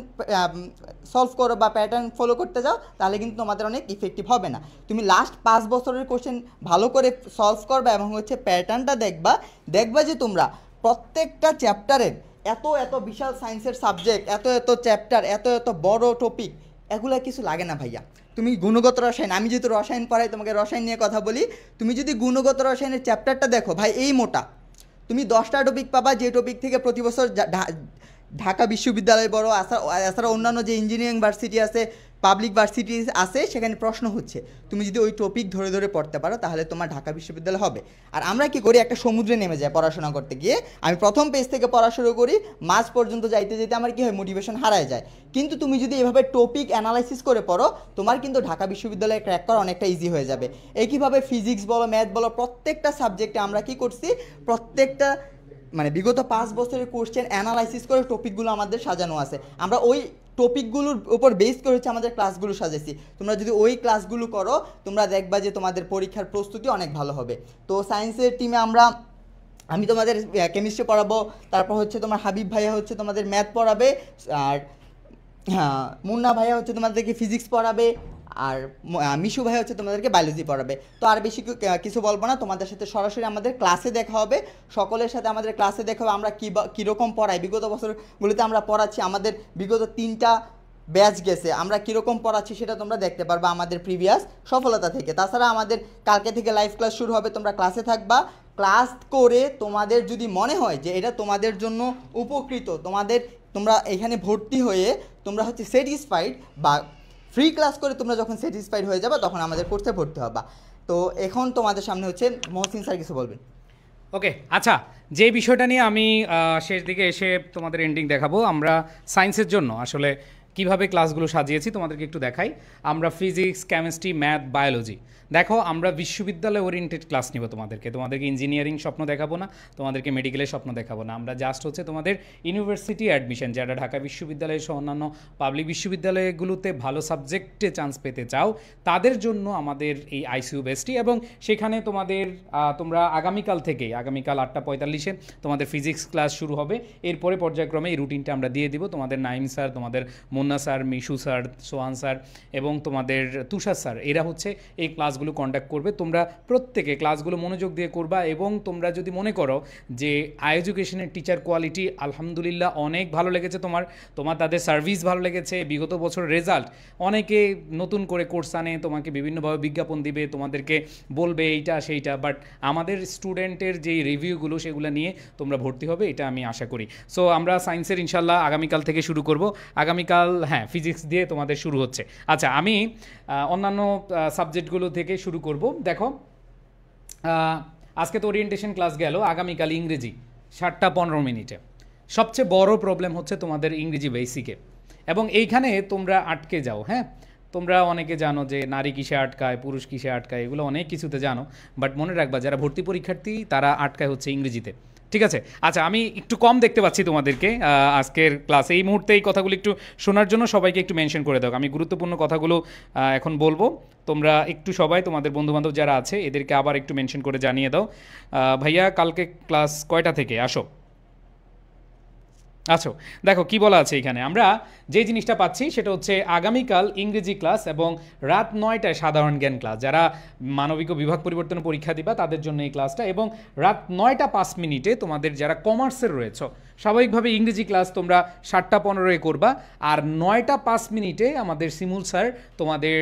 সলভ করো বা প্যাটার্ন ফলো করতে যাও, তাহলে কিন্তু তোমাদের অনেক ইফেক্টিভ হবে না। তুমি লাস্ট 5 বছরের কোশ্চেন ভালো করে সলভ করবা এবং হচ্ছে প্যাটার্নটা দেখবা যে তোমরা প্রত্যেকটা চ্যাপ্টারের এত বিশাল সায়েন্সের সাবজেক্ট, এত চ্যাপ্টার, এত বড় টপিক, এগুলো কিছু লাগে না ভাইয়া। তুমি গুণগত রসায়ন, আমি যেহেতু রসায়ন পড়াই, তোমাকে রসায়ন নিয়ে কথা বলি, তুমি যদি গুণগত রসায়নের চ্যাপ্টারটা দেখো ভাই, এই মোটা, তুমি 10টা টপিক পাবা, যে টপিক থেকে প্রতি বছর ঢাকা বিশ্ববিদ্যালয় বড়, এছাড়া অন্যান্য যে ইঞ্জিনিয়ারিং ভার্সিটি আছে, পাবলিক ভার্সিটি আছে, সেখানে প্রশ্ন হচ্ছে। তুমি যদি ওই টপিক ধরে পড়তে পারো তাহলে তোমার ঢাকা বিশ্ববিদ্যালয় হবে। আর আমরা কি করি, একটা সমুদ্রে নেমে যাই পড়াশোনা করতে গিয়ে। আমি প্রথম পেজ থেকে পড়া শুরু করি, মাঝ পর্যন্ত যাইতে আমার কি হয়, মোটিভেশন হারায় যায়। কিন্তু তুমি যদি এভাবে টপিক অ্যানালাইসিস করে পড়ো, তোমার কিন্তু ঢাকা বিশ্ববিদ্যালয়ে ক্র্যাক করা অনেকটা ইজি হয়ে যাবে। একইভাবে ফিজিক্স বলো, ম্যাথ বলো, প্রত্যেকটা সাবজেক্টে আমরা কি করছি, প্রত্যেকটা মানে বিগত 5 বছরের কোশ্চেন অ্যানালাইসিস করে টপিকগুলো আমাদের সাজানো আছে। আমরা ওই টপিকগুলোর উপর বেস করে হচ্ছে আমাদের ক্লাসগুলো সাজেছি। তোমরা যদি ওই ক্লাসগুলো করো, তোমরা দেখবা যে তোমাদের পরীক্ষার প্রস্তুতি অনেক ভালো হবে। তো সায়েন্সের টিমে আমি তোমাদের কেমিস্ট্রি পড়াবো, তারপর হচ্ছে তোমার হাবিব ভাইয়া হচ্ছে তোমাদের ম্যাথ পড়াবে, আর হ্যাঁ মুন্না ভাইয়া হচ্ছে তোমাদেরকে ফিজিক্স পড়াবে, আর মিশু ভাই হচ্ছে তোমাদেরকে বায়োলজি পড়াবে। তো আর বেশি কিছু বলবো না, তোমাদের সাথে সরাসরি আমাদের ক্লাসে দেখা হবে, সকলের সাথে আমাদের ক্লাসে দেখা হবে। আমরা কীরকম পড়াই, বিগত বছরগুলিতে আমরা পড়াচ্ছি, আমাদের বিগত 3টা ব্যাচ গেছে, আমরা কীরকম পড়াচ্ছি সেটা তোমরা দেখতে পারবা আমাদের প্রিভিয়াস সফলতা থেকে। তাছাড়া আমাদের কালকে থেকে লাইভ ক্লাস শুরু হবে, তোমরা ক্লাসে থাকবা। ক্লাস করে তোমাদের যদি মনে হয় যে এটা তোমাদের জন্য উপকৃত, তোমরা এখানে ভর্তি হয়ে তোমরা হচ্ছে স্যাটিসফাইড, বা ফ্রি ক্লাস করে তোমরা যখন স্যাটিসফাইড হয়ে যাবে তখন আমাদের কোর্সে ভর্তি হবা। তো এখন তোমাদের সামনে হচ্ছে মহসিন স্যার কিছু বলবেন। ওকে, আচ্ছা, যে বিষয়টা নিয়ে আমি শেষ দিকে এসে তোমাদের এন্ডিং দেখাবো, আমরা সায়েন্সের জন্য আসলে কিভাবে ক্লাসগুলো সাজিয়েছি তোমাদেরকে একটু দেখাই। আমরা ফিজিক্স, কেমিস্ট্রি, ম্যাথ, বায়োলজি, দেখো আমরা বিশ্ববিদ্যালয় ওরিয়েন্টেড ক্লাস নিব। তোমাদেরকে ইঞ্জিনিয়ারিং স্বপ্ন দেখাবো না, তোমাদেরকে মেডিকেলের স্বপ্ন দেখাবো না। আমরা জাস্ট হচ্ছে তোমাদের ইউনিভার্সিটি অ্যাডমিশন, যারা ঢাকা বিশ্ববিদ্যালয় সহ অন্যান্য পাবলিক বিশ্ববিদ্যালয়গুলোতে ভালো সাবজেক্টে চান্স পেতে চাও, তাদের জন্য আমাদের এই আইসিইউ বেসটি। এবং সেখানে তোমরা আগামীকাল 8:45-এ তোমাদের ফিজিক্স ক্লাস শুরু হবে। এরপরে পর্যায়ক্রমে এই রুটিনটা আমরা দিয়ে দিব। তোমাদের নাইম স্যার, তোমাদের মুন্না স্যার, মিশু স্যার, সোহান স্যার এবং তোমাদের তুষার স্যার, এরা হচ্ছে এই ক্লাসগুলো কন্ডাক্ট করবে। তোমরা প্রত্যেকে ক্লাসগুলো মনোযোগ দিয়ে করবা। এবং তোমরা যদি মনে করো যে এডুকেশনের টিচার কোয়ালিটি আলহামদুলিল্লাহ অনেক ভালো লেগেছে, তোমার তাদের সার্ভিস ভালো লেগেছে, বিগত বছর রেজাল্ট, অনেকে নতুন করে কোর্স আনে, তোমাকে বিভিন্নভাবে বিজ্ঞাপন দিবে, তোমাদেরকে বলবে এইটা সেইটা, বাট আমাদের স্টুডেন্টের যে রিভিউগুলো সেগুলো নিয়ে তোমরা ভর্তি হবে, এটা আমি আশা করি। সো আমরা সায়েন্সের ইনশাল্লাহ আগামীকাল থেকে শুরু করব। আগামীকাল ফিজিক্স দিয়ে তোমাদের শুরু হচ্ছে। আচ্ছা, আমি অন্যান্য সাবজেক্টগুলো থেকে শুরু করব। দেখো, আজকে তো ওরিয়েন্টেশন ক্লাস গেল, আগামীকাল ইংরেজি, 7:15 সবচেয়ে বড় প্রবলেম হচ্ছে তোমাদের ইংরেজি বেসিকে, এবং এইখানে তোমরা আটকে যাও। হ্যাঁ, তোমরা অনেকে জানো যে নারী কিসে আটকায়, পুরুষ কিসে আটকায়, এগুলো অনেক কিছুতে জানো, বাট মনে রাখবা যারা ভর্তি পরীক্ষার্থী তারা আটকায় হচ্ছে ইংরেজিতে। ঠিক আছে, আচ্ছা আমি একটু কম দেখতে পাচ্ছি তোমাদেরকে আজকের ক্লাসে। এই মুহূর্তে এই কথাগুলো একটু শোনার জন্য সবাইকে একটু মেনশন করে দাও। আমি গুরুত্বপূর্ণ কথাগুলো এখন বলবো, তোমরা একটু সবাই তোমাদের বন্ধুবান্ধব যারা আছে এদেরকে আবার একটু মেনশন করে জানিয়ে দাও। ভাইয়া কালকে ক্লাস কয়টা থেকে আসো? আচ্ছা, দেখো কি বলা আছে এখানে। আমরা যে জিনিসটা পাচ্ছি সেটা হচ্ছে আগামীকাল ইংরেজি ক্লাস এবং রাত 9টায় সাধারণ জ্ঞান ক্লাস। যারা মানবিক ও বিভাগ পরিবর্তন পরীক্ষা দিবা তাদের জন্য এই ক্লাসটা, এবং রাত 9:05 তোমাদের যারা কমার্সের রয়েছে স্বাভাবিকভাবে ইংরেজি ক্লাস তোমরা 7:15 করবা, আর 9:05 আমাদের সিমুল স্যার তোমাদের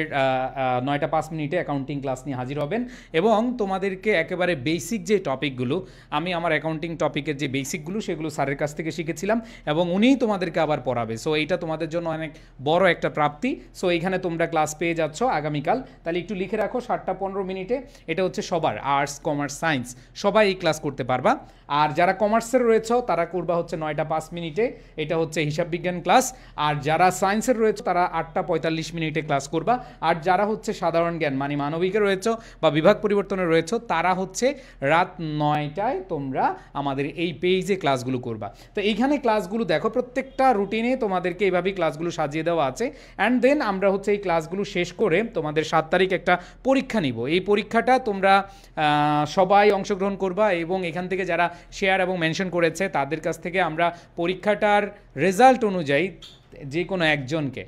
9:05 অ্যাকাউন্টিং ক্লাস নিয়ে হাজির হবেন, এবং তোমাদেরকে একেবারে বেসিক যে টপিকগুলো, আমি আমার অ্যাকাউন্টিং টপিকের যে বেসিকগুলো সেগুলো স্যারের কাছ থেকে শিখেছিলাম এবং উনিই তোমাদেরকে আবার পড়াবে। সো এইটা তোমাদের জন্য অনেক বড় একটা প্রাপ্তি। সো এইখানে তোমরা ক্লাস পেয়ে যাচ্ছ আগামীকাল, তাহলে একটু লিখে রাখো 7:15। এটা হচ্ছে সবার, আর্টস কমার্স সায়েন্স সবাই এই ক্লাস করতে পারবা। আর যারা কমার্সের রয়েছে তারা করবা হচ্ছে 9:05, এটা হচ্ছে হিসাব বিজ্ঞান ক্লাস। আর যারা সায়েন্সের রয়েছে তারা 8:45 ক্লাস করবা। আর যারা হচ্ছে সাধারণ জ্ঞান মানে মানবিকের রয়েছে বা বিভাগ পরিবর্তনে রয়েছে তারা হচ্ছে রাত 9টায় তোমরা আমাদের এই পেজে ক্লাসগুলো করবা। তো এইখানে ক্লাসগুলো দেখো প্রত্যেকটা রুটিনে তোমাদেরকে এইভাবেই ক্লাসগুলো সাজিয়ে দেওয়া আছে। অ্যান্ড দেন আমরা হচ্ছে এই ক্লাসগুলো শেষ করে তোমাদের 7 তারিখ একটা পরীক্ষা নিব। এই পরীক্ষাটা তোমরা সবাই অংশগ্রহণ করবা, এবং এখান থেকে যারা শেয়ার এবং মেনশন করেছে তাদের কাছ থেকে আমরা পরীক্ষাটার রেজাল্ট অনুযায়ী যে কোনো একজনকে,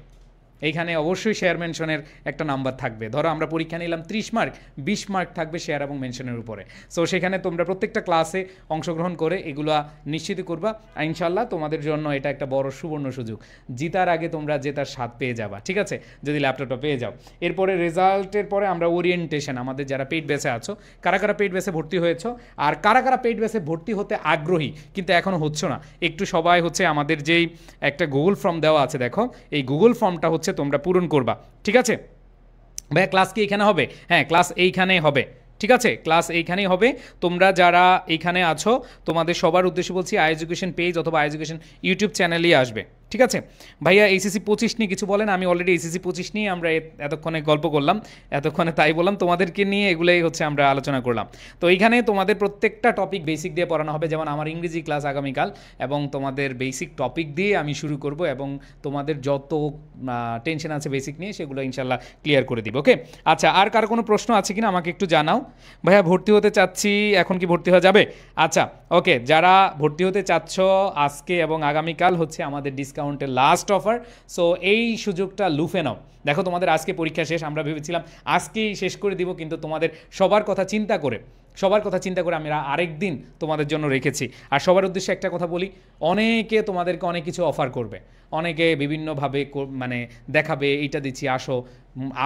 এইখানে অবশ্যই শেয়ার মেনশনের একটা নাম্বার থাকবে। ধরো আমরা পরীক্ষা নিলাম 30 মার্ক, 20 মার্ক থাকবে শেয়ার এবং মেনশনের উপরে। সো সেখানে তোমরা প্রত্যেকটা ক্লাসে অংশগ্রহণ করে এগুলো নিশ্চিত করবা। ইনশাল্লাহ তোমাদের জন্য এটা একটা বড় সুবর্ণ সুযোগ। জিতার আগে তোমরা জেতার স্বাদ পেয়ে যাবা, ঠিক আছে, যদি ল্যাপটপটা পেয়ে যাও। এরপরে রেজাল্টের পরে আমরা ওরিয়েন্টেশন, আমাদের যারা পেইড ব্যাচে আছো, কারা কারা পেইড ব্যাচে ভর্তি হয়েছো আর কারা কারা পেইড ব্যাচে ভর্তি হতে আগ্রহী কিন্তু এখনও হচ্ছে না, একটু সবাই হচ্ছে আমাদের যেই একটা গুগল ফর্ম দেওয়া আছে, দেখো এই গুগল ফর্মটা হচ্ছে তোমরা পূরণ করবা। ঠিক আছে ভাইয়া, ক্লাস কি এখানে হবে? হ্যাঁ, ক্লাস এইখানেই হবে। ঠিক আছে, ক্লাস এইখানেই হবে। তোমরা যারা এইখানে আছো তোমাদের সবার উদ্দেশ্যে বলছি আই এডুকেশন পেজ অথবা আই এডুকেশন ইউটিউব চ্যানেলেই আসবে। ঠিক আছে ভাইয়া, এইচএসসি 25 নিয়ে কিছু বলেন। আমি অলরেডি এইচএসসি 25 নিয়ে আমরা এতক্ষণে গল্প করলাম, এতক্ষণে তাই বললাম, তোমাদেরকে নিয়ে এগুলোই হচ্ছে আমরা আলোচনা করলাম। তো এইখানে তোমাদের প্রত্যেকটা টপিক বেসিক দিয়ে পড়ানো হবে, যেমন আমার ইংরেজি ক্লাস আগামীকাল, এবং তোমাদের বেসিক টপিক দিয়ে আমি শুরু করব, এবং তোমাদের যত টেনশন আছে বেসিক নিয়ে সেগুলো ইনশাল্লাহ ক্লিয়ার করে দিব। ওকে, আচ্ছা আর কার কোনো প্রশ্ন আছে কিনা আমাকে একটু জানাও। ভাইয়া ভর্তি হতে চাচ্ছি, এখন কি ভর্তি হওয়া যাবে? আচ্ছা ওকে, যারা ভর্তি হতে চাচ্ছ আজকে এবং আগামীকাল হচ্ছে আমাদের ডিসকাউন্টের লাস্ট অফার। সো এই সুযোগটা লুফে নাও। দেখো তোমাদের আজকে পরীক্ষা শেষ, আমরা ভেবেছিলাম আজকেই শেষ করে দিব, কিন্তু তোমাদের সবার কথা চিন্তা করে আমরা আরেক দিন তোমাদের জন্য রেখেছি। আর সবার উদ্দেশ্যে একটা কথা বলি, অনেকে তোমাদেরকে অনেক কিছু অফার করবে, অনেকে বিভিন্নভাবে মানে দেখাবে এইটা দিচ্ছি আসো,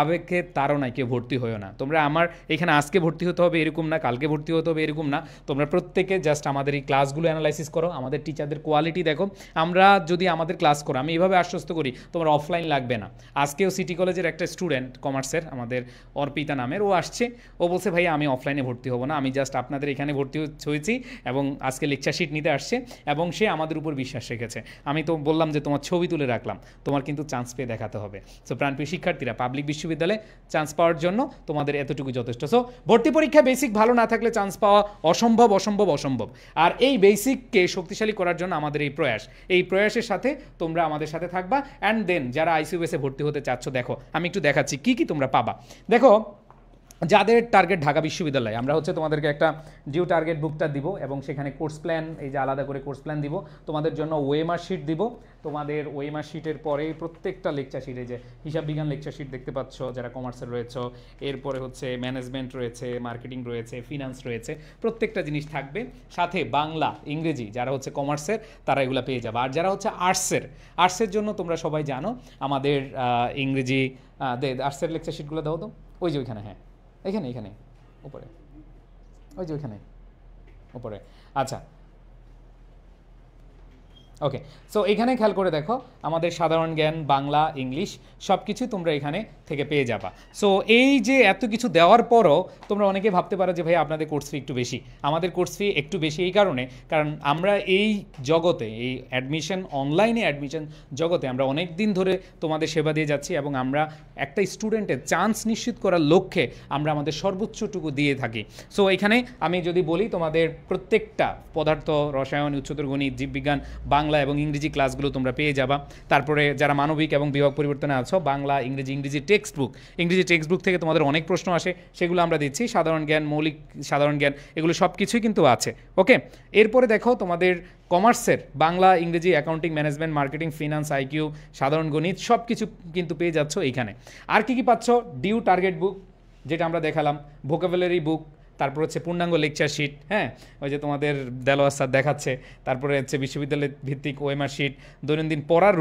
আবেগের তাড়নায় কেউ ভর্তি হয়েও না। তোমরা আমার এখানে আজকে ভর্তি হতে হবে এরকম না, কালকে ভর্তি হতে হবে এরকম না, তোমরা প্রত্যেকে জাস্ট আমাদের এই ক্লাসগুলো অ্যানালাইসিস করো, আমাদের টিচারদের কোয়ালিটি দেখো। আমরা যদি আমাদের ক্লাস করো, আমি এইভাবে আশ্বস্ত করি তোমার অফলাইন লাগবে না। আজকেও সিটি কলেজের একটা স্টুডেন্ট কমার্সের, আমাদের অর্পিতা নামের, ও আসছে, ও বলছে ভাই আমি অফলাইনে ভর্তি হব না, আমি জাস্ট আপনাদের এখানে ভর্তি হয়েছি, এবং আজকে লেকচার শিট নিতে আসছে, এবং সে আমাদের উপর বিশ্বাস রেখেছে। আমি তো বললাম যে তোমার ছবি তুলে রাখলাম, তোমার কিন্তু চান্স পেয়ে দেখাতে হবে। সো প্রাণপ্রিয় শিক্ষার্থীরা, পাবলিক বিশ্ববিদ্যালয়ে চান্স পাওয়ার জন্য তোমাদের এতটুকু যথেষ্ট। সো ভর্তি পরীক্ষা বেসিক ভালো না থাকলে চান্স পাওয়া অসম্ভব অসম্ভব অসম্ভব। আর এই বেসিককে শক্তিশালী করার জন্য আমাদের এই প্রয়াসের সাথে তোমরা আমাদের সাথে থাকবা। অ্যান্ড দেন যারা আইসিইউএসে ভর্তি হতে চাচ্ছ, দেখো আমি একটু দেখাচ্ছি কি কি তোমরা পাবা। দেখো যাদের টার্গেট ঢাকা বিশ্ববিদ্যালয়, আমরা হচ্ছে তোমাদেরকে একটা ডিউ টার্গেট বুকটা দিব, এবং সেখানে কোর্স প্ল্যান, এই যে আলাদা করে কোর্স প্ল্যান দিব, তোমাদের জন্য ওয়েমার শিট দিব। তোমাদের ওয়েমার শিটের পরে প্রত্যেকটা লেকচার শিট, এই যে হিসাব বিজ্ঞান লেকচার শিট দেখতে পাচ্ছ যারা কমার্সের রয়েছে, এরপরে হচ্ছে ম্যানেজমেন্ট রয়েছে, মার্কেটিং রয়েছে, ফিনান্স রয়েছে, প্রত্যেকটা জিনিস থাকবে। সাথে বাংলা, ইংরেজি, যারা হচ্ছে কমার্সের তারা এগুলো পেয়ে যাবে। আর যারা হচ্ছে আর্টসের জন্য তোমরা সবাই জানো আমাদের ইংরেজি আর্টসের লেকচার শিটগুলো দাও তো, ওই যে ওইখানে, হ্যাঁ এখানে উপরে, ওই যে ওইখানে উপরে। আচ্ছা ওকে, সো এখানে খেয়াল করে দেখো আমাদের সাধারণ জ্ঞান, বাংলা, ইংলিশ সব কিছু তোমরা এখানে থেকে পেয়ে যাবা। সো এই যে এত কিছু দেওয়ার পরও তোমরা অনেকে ভাবতে পারো যে ভাই আপনাদের কোর্স ফি একটু বেশি। আমাদের কোর্স ফি একটু বেশি এই কারণে, কারণ আমরা এই জগতে, এই অ্যাডমিশন, অনলাইনে অ্যাডমিশন জগতে আমরা অনেক দিন ধরে তোমাদের সেবা দিয়ে যাচ্ছি এবং আমরা একটা স্টুডেন্টের চান্স নিশ্চিত করার লক্ষ্যে আমরা আমাদের সর্বোচ্চটুকু দিয়ে থাকি। সো এখানে আমি যদি বলি তোমাদের প্রত্যেকটা পদার্থ, রসায়ন, উচ্চতর গণিত, জীববিজ্ঞান, বাংলা এবং ইংরেজি ক্লাসগুলো তোমরা পেয়ে যাবা। তারপরে যারা মানবিক এবং বিভাগ পরিবর্তনে আছো, বাংলা, ইংরেজি টেক্সট বুক থেকে তোমাদের অনেক প্রশ্ন আসে, সেগুলো আমরা দিচ্ছি। সাধারণ জ্ঞান, মৌলিক সাধারণ জ্ঞান, এগুলো সব কিছুই কিন্তু আছে। ওকে, এরপরে দেখো তোমাদের কমার্সের বাংলা, ইংরেজি, accounting, management, marketing, finance, IQ, সাধারণ গণিত সব কিছু কিন্তু পেয়ে যাচ্ছ এইখানে। আর কি পাচ্ছ? ডিউ টার্গেট বুক, যেটা আমরা দেখালাম, ভোকাবুলারি বুক, তারপর হচ্ছে পূর্ণাঙ্গ লেকচার শিট, হ্যাঁ ওই যে তোমাদের দেলোয়ার স্যার দেখাচ্ছে, তারপরে হচ্ছে বিশ্ববিদ্যালয় ভিত্তিক ওএমআর শিট, দৈনন্দিন পড়ার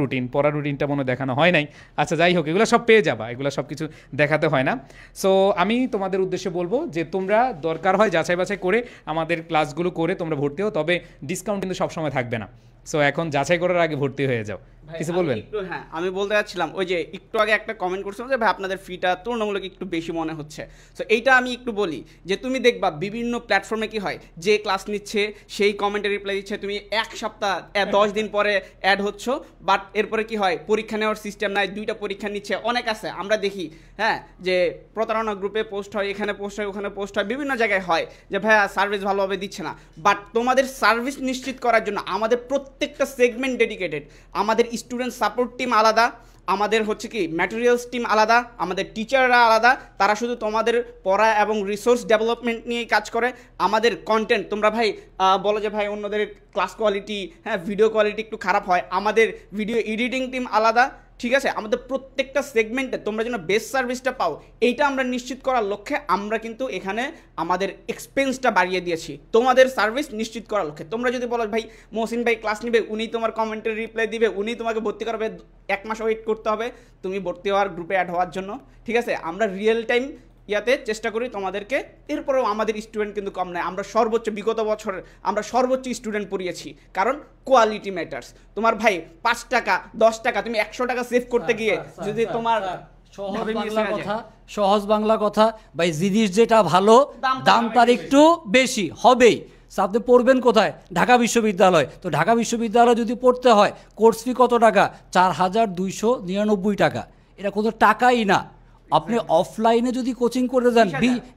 রুটিনটা মনে দেখানো হয় নাই। আচ্ছা যাই হোক, এগুলো সব পেয়ে যাবা, এগুলো সব কিছু দেখাতে হয় না। সো আমি তোমাদের উদ্দেশ্যে বলবো যে তোমরা দরকার হয় যাচাই বাছাই করে আমাদের ক্লাসগুলো করে তোমরা ভর্তি হও, তবে ডিসকাউন্ট কিন্তু সবসময় থাকবে না। সো এখন যাচাই করার আগে ভর্তি হয়ে যাও। কিছু বলবেন? হ্যাঁ, আমি বলতে যাচ্ছিলাম, ওই যে একটু আগে একটা কমেন্ট করছিলাম যে ভাই আপনাদের ফিটা তুলনামূলক একটু বেশি মনে হচ্ছে। সো এইটা আমি একটু বলি যে তুমি দেখবা বিভিন্ন প্ল্যাটফর্মে কি হয়, যে ক্লাস নিচ্ছে সেই কমেন্টে রিপ্লাই দিচ্ছে, তুমি এক সপ্তাহ 10 দিন পরে অ্যাড হচ্ছ, বাট এরপরে কি হয়, পরীক্ষা নেওয়ার সিস্টেম নাই, 2টা পরীক্ষা নিচ্ছে। অনেক আছে, আমরা দেখি হ্যাঁ যে প্রতারণা গ্রুপে পোস্ট হয়, এখানে পোস্ট হয়, ওখানে পোস্ট হয়, বিভিন্ন জায়গায় হয় যে ভাইয়া সার্ভিস ভালোভাবে দিচ্ছে না। বাট তোমাদের সার্ভিস নিশ্চিত করার জন্য আমাদের প্রত্যেকটা সেগমেন্ট ডেডিকেটেড, আমাদের স্টুডেন্ট সাপোর্ট টিম আলাদা, আমাদের হচ্ছে কি ম্যাটেরিয়ালস টিম আলাদা, আমাদের টিচাররা আলাদা, তারা শুধু তোমাদের পড়া এবং রিসোর্স ডেভেলপমেন্ট নিয়ে কাজ করে। আমাদের কন্টেন্ট, তোমরা ভাই বলো যে ভাই অন্যদের ক্লাস কোয়ালিটি, হ্যাঁ ভিডিও কোয়ালিটি একটু খারাপ হয়, আমাদের ভিডিও এডিটিং টিম আলাদা, ঠিক আছে? আমাদের প্রত্যেকটা সেগমেন্টে তোমরা যেন বেস্ট সার্ভিসটা পাও, এইটা আমরা নিশ্চিত করার লক্ষ্যে আমরা কিন্তু এখানে আমাদের এক্সপেন্সটা বাড়িয়ে দিয়েছি তোমাদের সার্ভিস নিশ্চিত করার লক্ষ্যে। তোমরা যদি বলো ভাই মহসিন ভাই ক্লাস নিবে, উনি তোমার কমেন্টের রিপ্লাই দিবে, উনি তোমাকে ভর্তি করাবে, 1 মাস ওয়েট করতে হবে তুমি ভর্তি হওয়ার, গ্রুপে অ্যাড হওয়ার জন্য, ঠিক আছে? আমরা রিয়েল টাইম ইয়াতে চেষ্টা করি তোমাদেরকে। এরপরেও আমাদের স্টুডেন্ট কিন্তু কম নয়, আমরা সর্বোচ্চ বিগত বছর আমরা সর্বোচ্চ স্টুডেন্ট পড়িয়েছি, কারণ কোয়ালিটি ম্যাটার্স। তোমার ভাই 5 টাকা 10 টাকা তুমি 100 টাকা সেভ করতে গিয়ে যদি তোমার সহজ বাংলা কথা ভাই, জিনিস যেটা ভালো দাম তার একটু বেশি হবেই। আপনি পড়বেন কোথায়? ঢাকা বিশ্ববিদ্যালয়। তো ঢাকা বিশ্ববিদ্যালয় যদি পড়তে হয়, কোর্স ফি কত টাকা? 4,299 টাকা। এটা কোনো টাকাই না। আপনি অফলাইনে যদি কোচিং করে দেন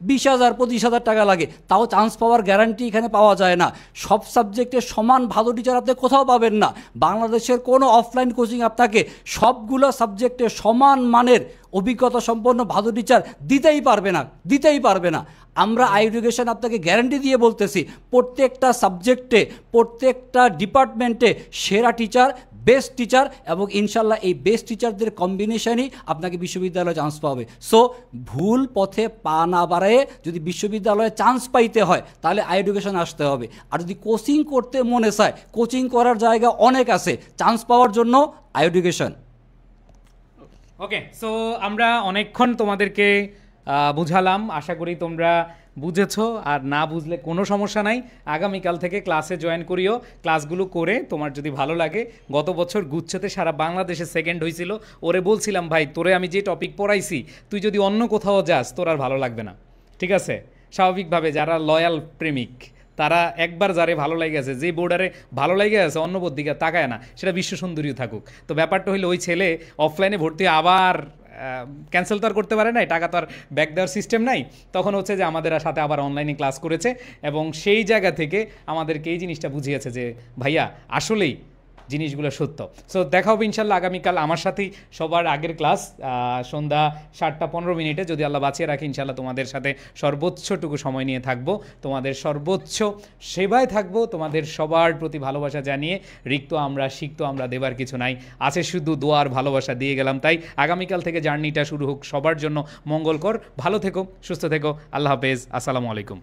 20,000 25,000 টাকা লাগে, তাও চান্স পাওয়ার গ্যারান্টি এখানে পাওয়া যায় না। সব সাবজেক্টে সমান ভালো টিচার আপনি কোথাও পাবেন না। বাংলাদেশের কোনো অফলাইন কোচিং আপনাকে সবগুলো সাবজেক্টে সমান মানের অভিজ্ঞতা সম্পন্ন ভালো টিচার দিতেই পারবে না। আমরা এডুকেশন আপনাকে গ্যারান্টি দিয়ে বলতেছি, প্রত্যেকটা সাবজেক্টে, প্রত্যেকটা ডিপার্টমেন্টে সেরা টিচার, বেস্ট টিচার, এবং ইনশাল্লাহ এই বেস্ট টিচারদের কম্বিনেশনই আপনাকে বিশ্ববিদ্যালয়ে চান্স পাবে। সো ভুল পথে পা না বাড়ায় যদি বিশ্ববিদ্যালয়ে চান্স পাইতে হয় তাহলে এডুকেশন আসতে হবে। আর যদি কোচিং করতে মনে চায়, কোচিং করার জায়গা অনেক আছে, চান্স পাওয়ার জন্য এডুকেশন। ওকে, সো আমরা অনেকক্ষণ তোমাদেরকে বুঝালাম, আশা করি তোমরা বুঝেছো। আর না বুঝলে কোনো সমস্যা নাই, আগামীকাল থেকে ক্লাসে জয়েন করিও। ক্লাসগুলো করে তোমার যদি ভালো লাগে, গত বছর গুচ্ছতে সারা বাংলাদেশে সেকেন্ড হয়েছিল, ওরে বলছিলাম ভাই তোরে আমি যে টপিক পড়াইছি তুই যদি অন্য কোথাও যাস তোর আর ভালো লাগবে না, ঠিক আছে? স্বাভাবিকভাবে যারা লয়াল প্রেমিক তারা একবার যারে ভালো লাগে গেছে, যে বোর্ডারে ভালো লাগে গেছে, অন্য বোর্ড দিকে তাকায় না, সেটা বিশ্ব সুন্দরীও থাকুক। তো ব্যাপারটা হইলে ওই ছেলে অফলাইনে ভর্তি আবার ক্যান্সেল তো আর করতে পারে নাই, টাকা তো আর ব্যাক দেওয়ার সিস্টেম নাই। তখন হচ্ছে যে আমাদের সাথে আবার অনলাইনে ক্লাস করেছে এবং সেই জায়গা থেকে আমাদেরকে এই জিনিসটা বুঝিয়েছে যে ভাইয়া আসলেই জিনিসগুলো সত্য। সো দেখা হবে ইনশাল্লাহ আগামীকাল আমার সাথেই সবার আগের ক্লাস সন্ধ্যা 7:15 যদি আল্লাহ বাঁচিয়ে রাখি। ইনশাল্লাহ তোমাদের সাথে সর্বোচ্চটুকু সময় নিয়ে থাকবো, তোমাদের সর্বোচ্চ সেবায় থাকবো, তোমাদের সবার প্রতি ভালোবাসা জানিয়ে রিক্ত আমরা, সিক্ত আমরা, দেবার কিছু নাই, আছে শুধু দোয়ার ভালোবাসা দিয়ে গেলাম। তাই আগামীকাল থেকে জার্নিটা শুরু হোক সবার জন্য মঙ্গলকর। ভালো থেকো, সুস্থ থেকো, আল্লাহ হাফেজ, আসসালামু আলাইকুম।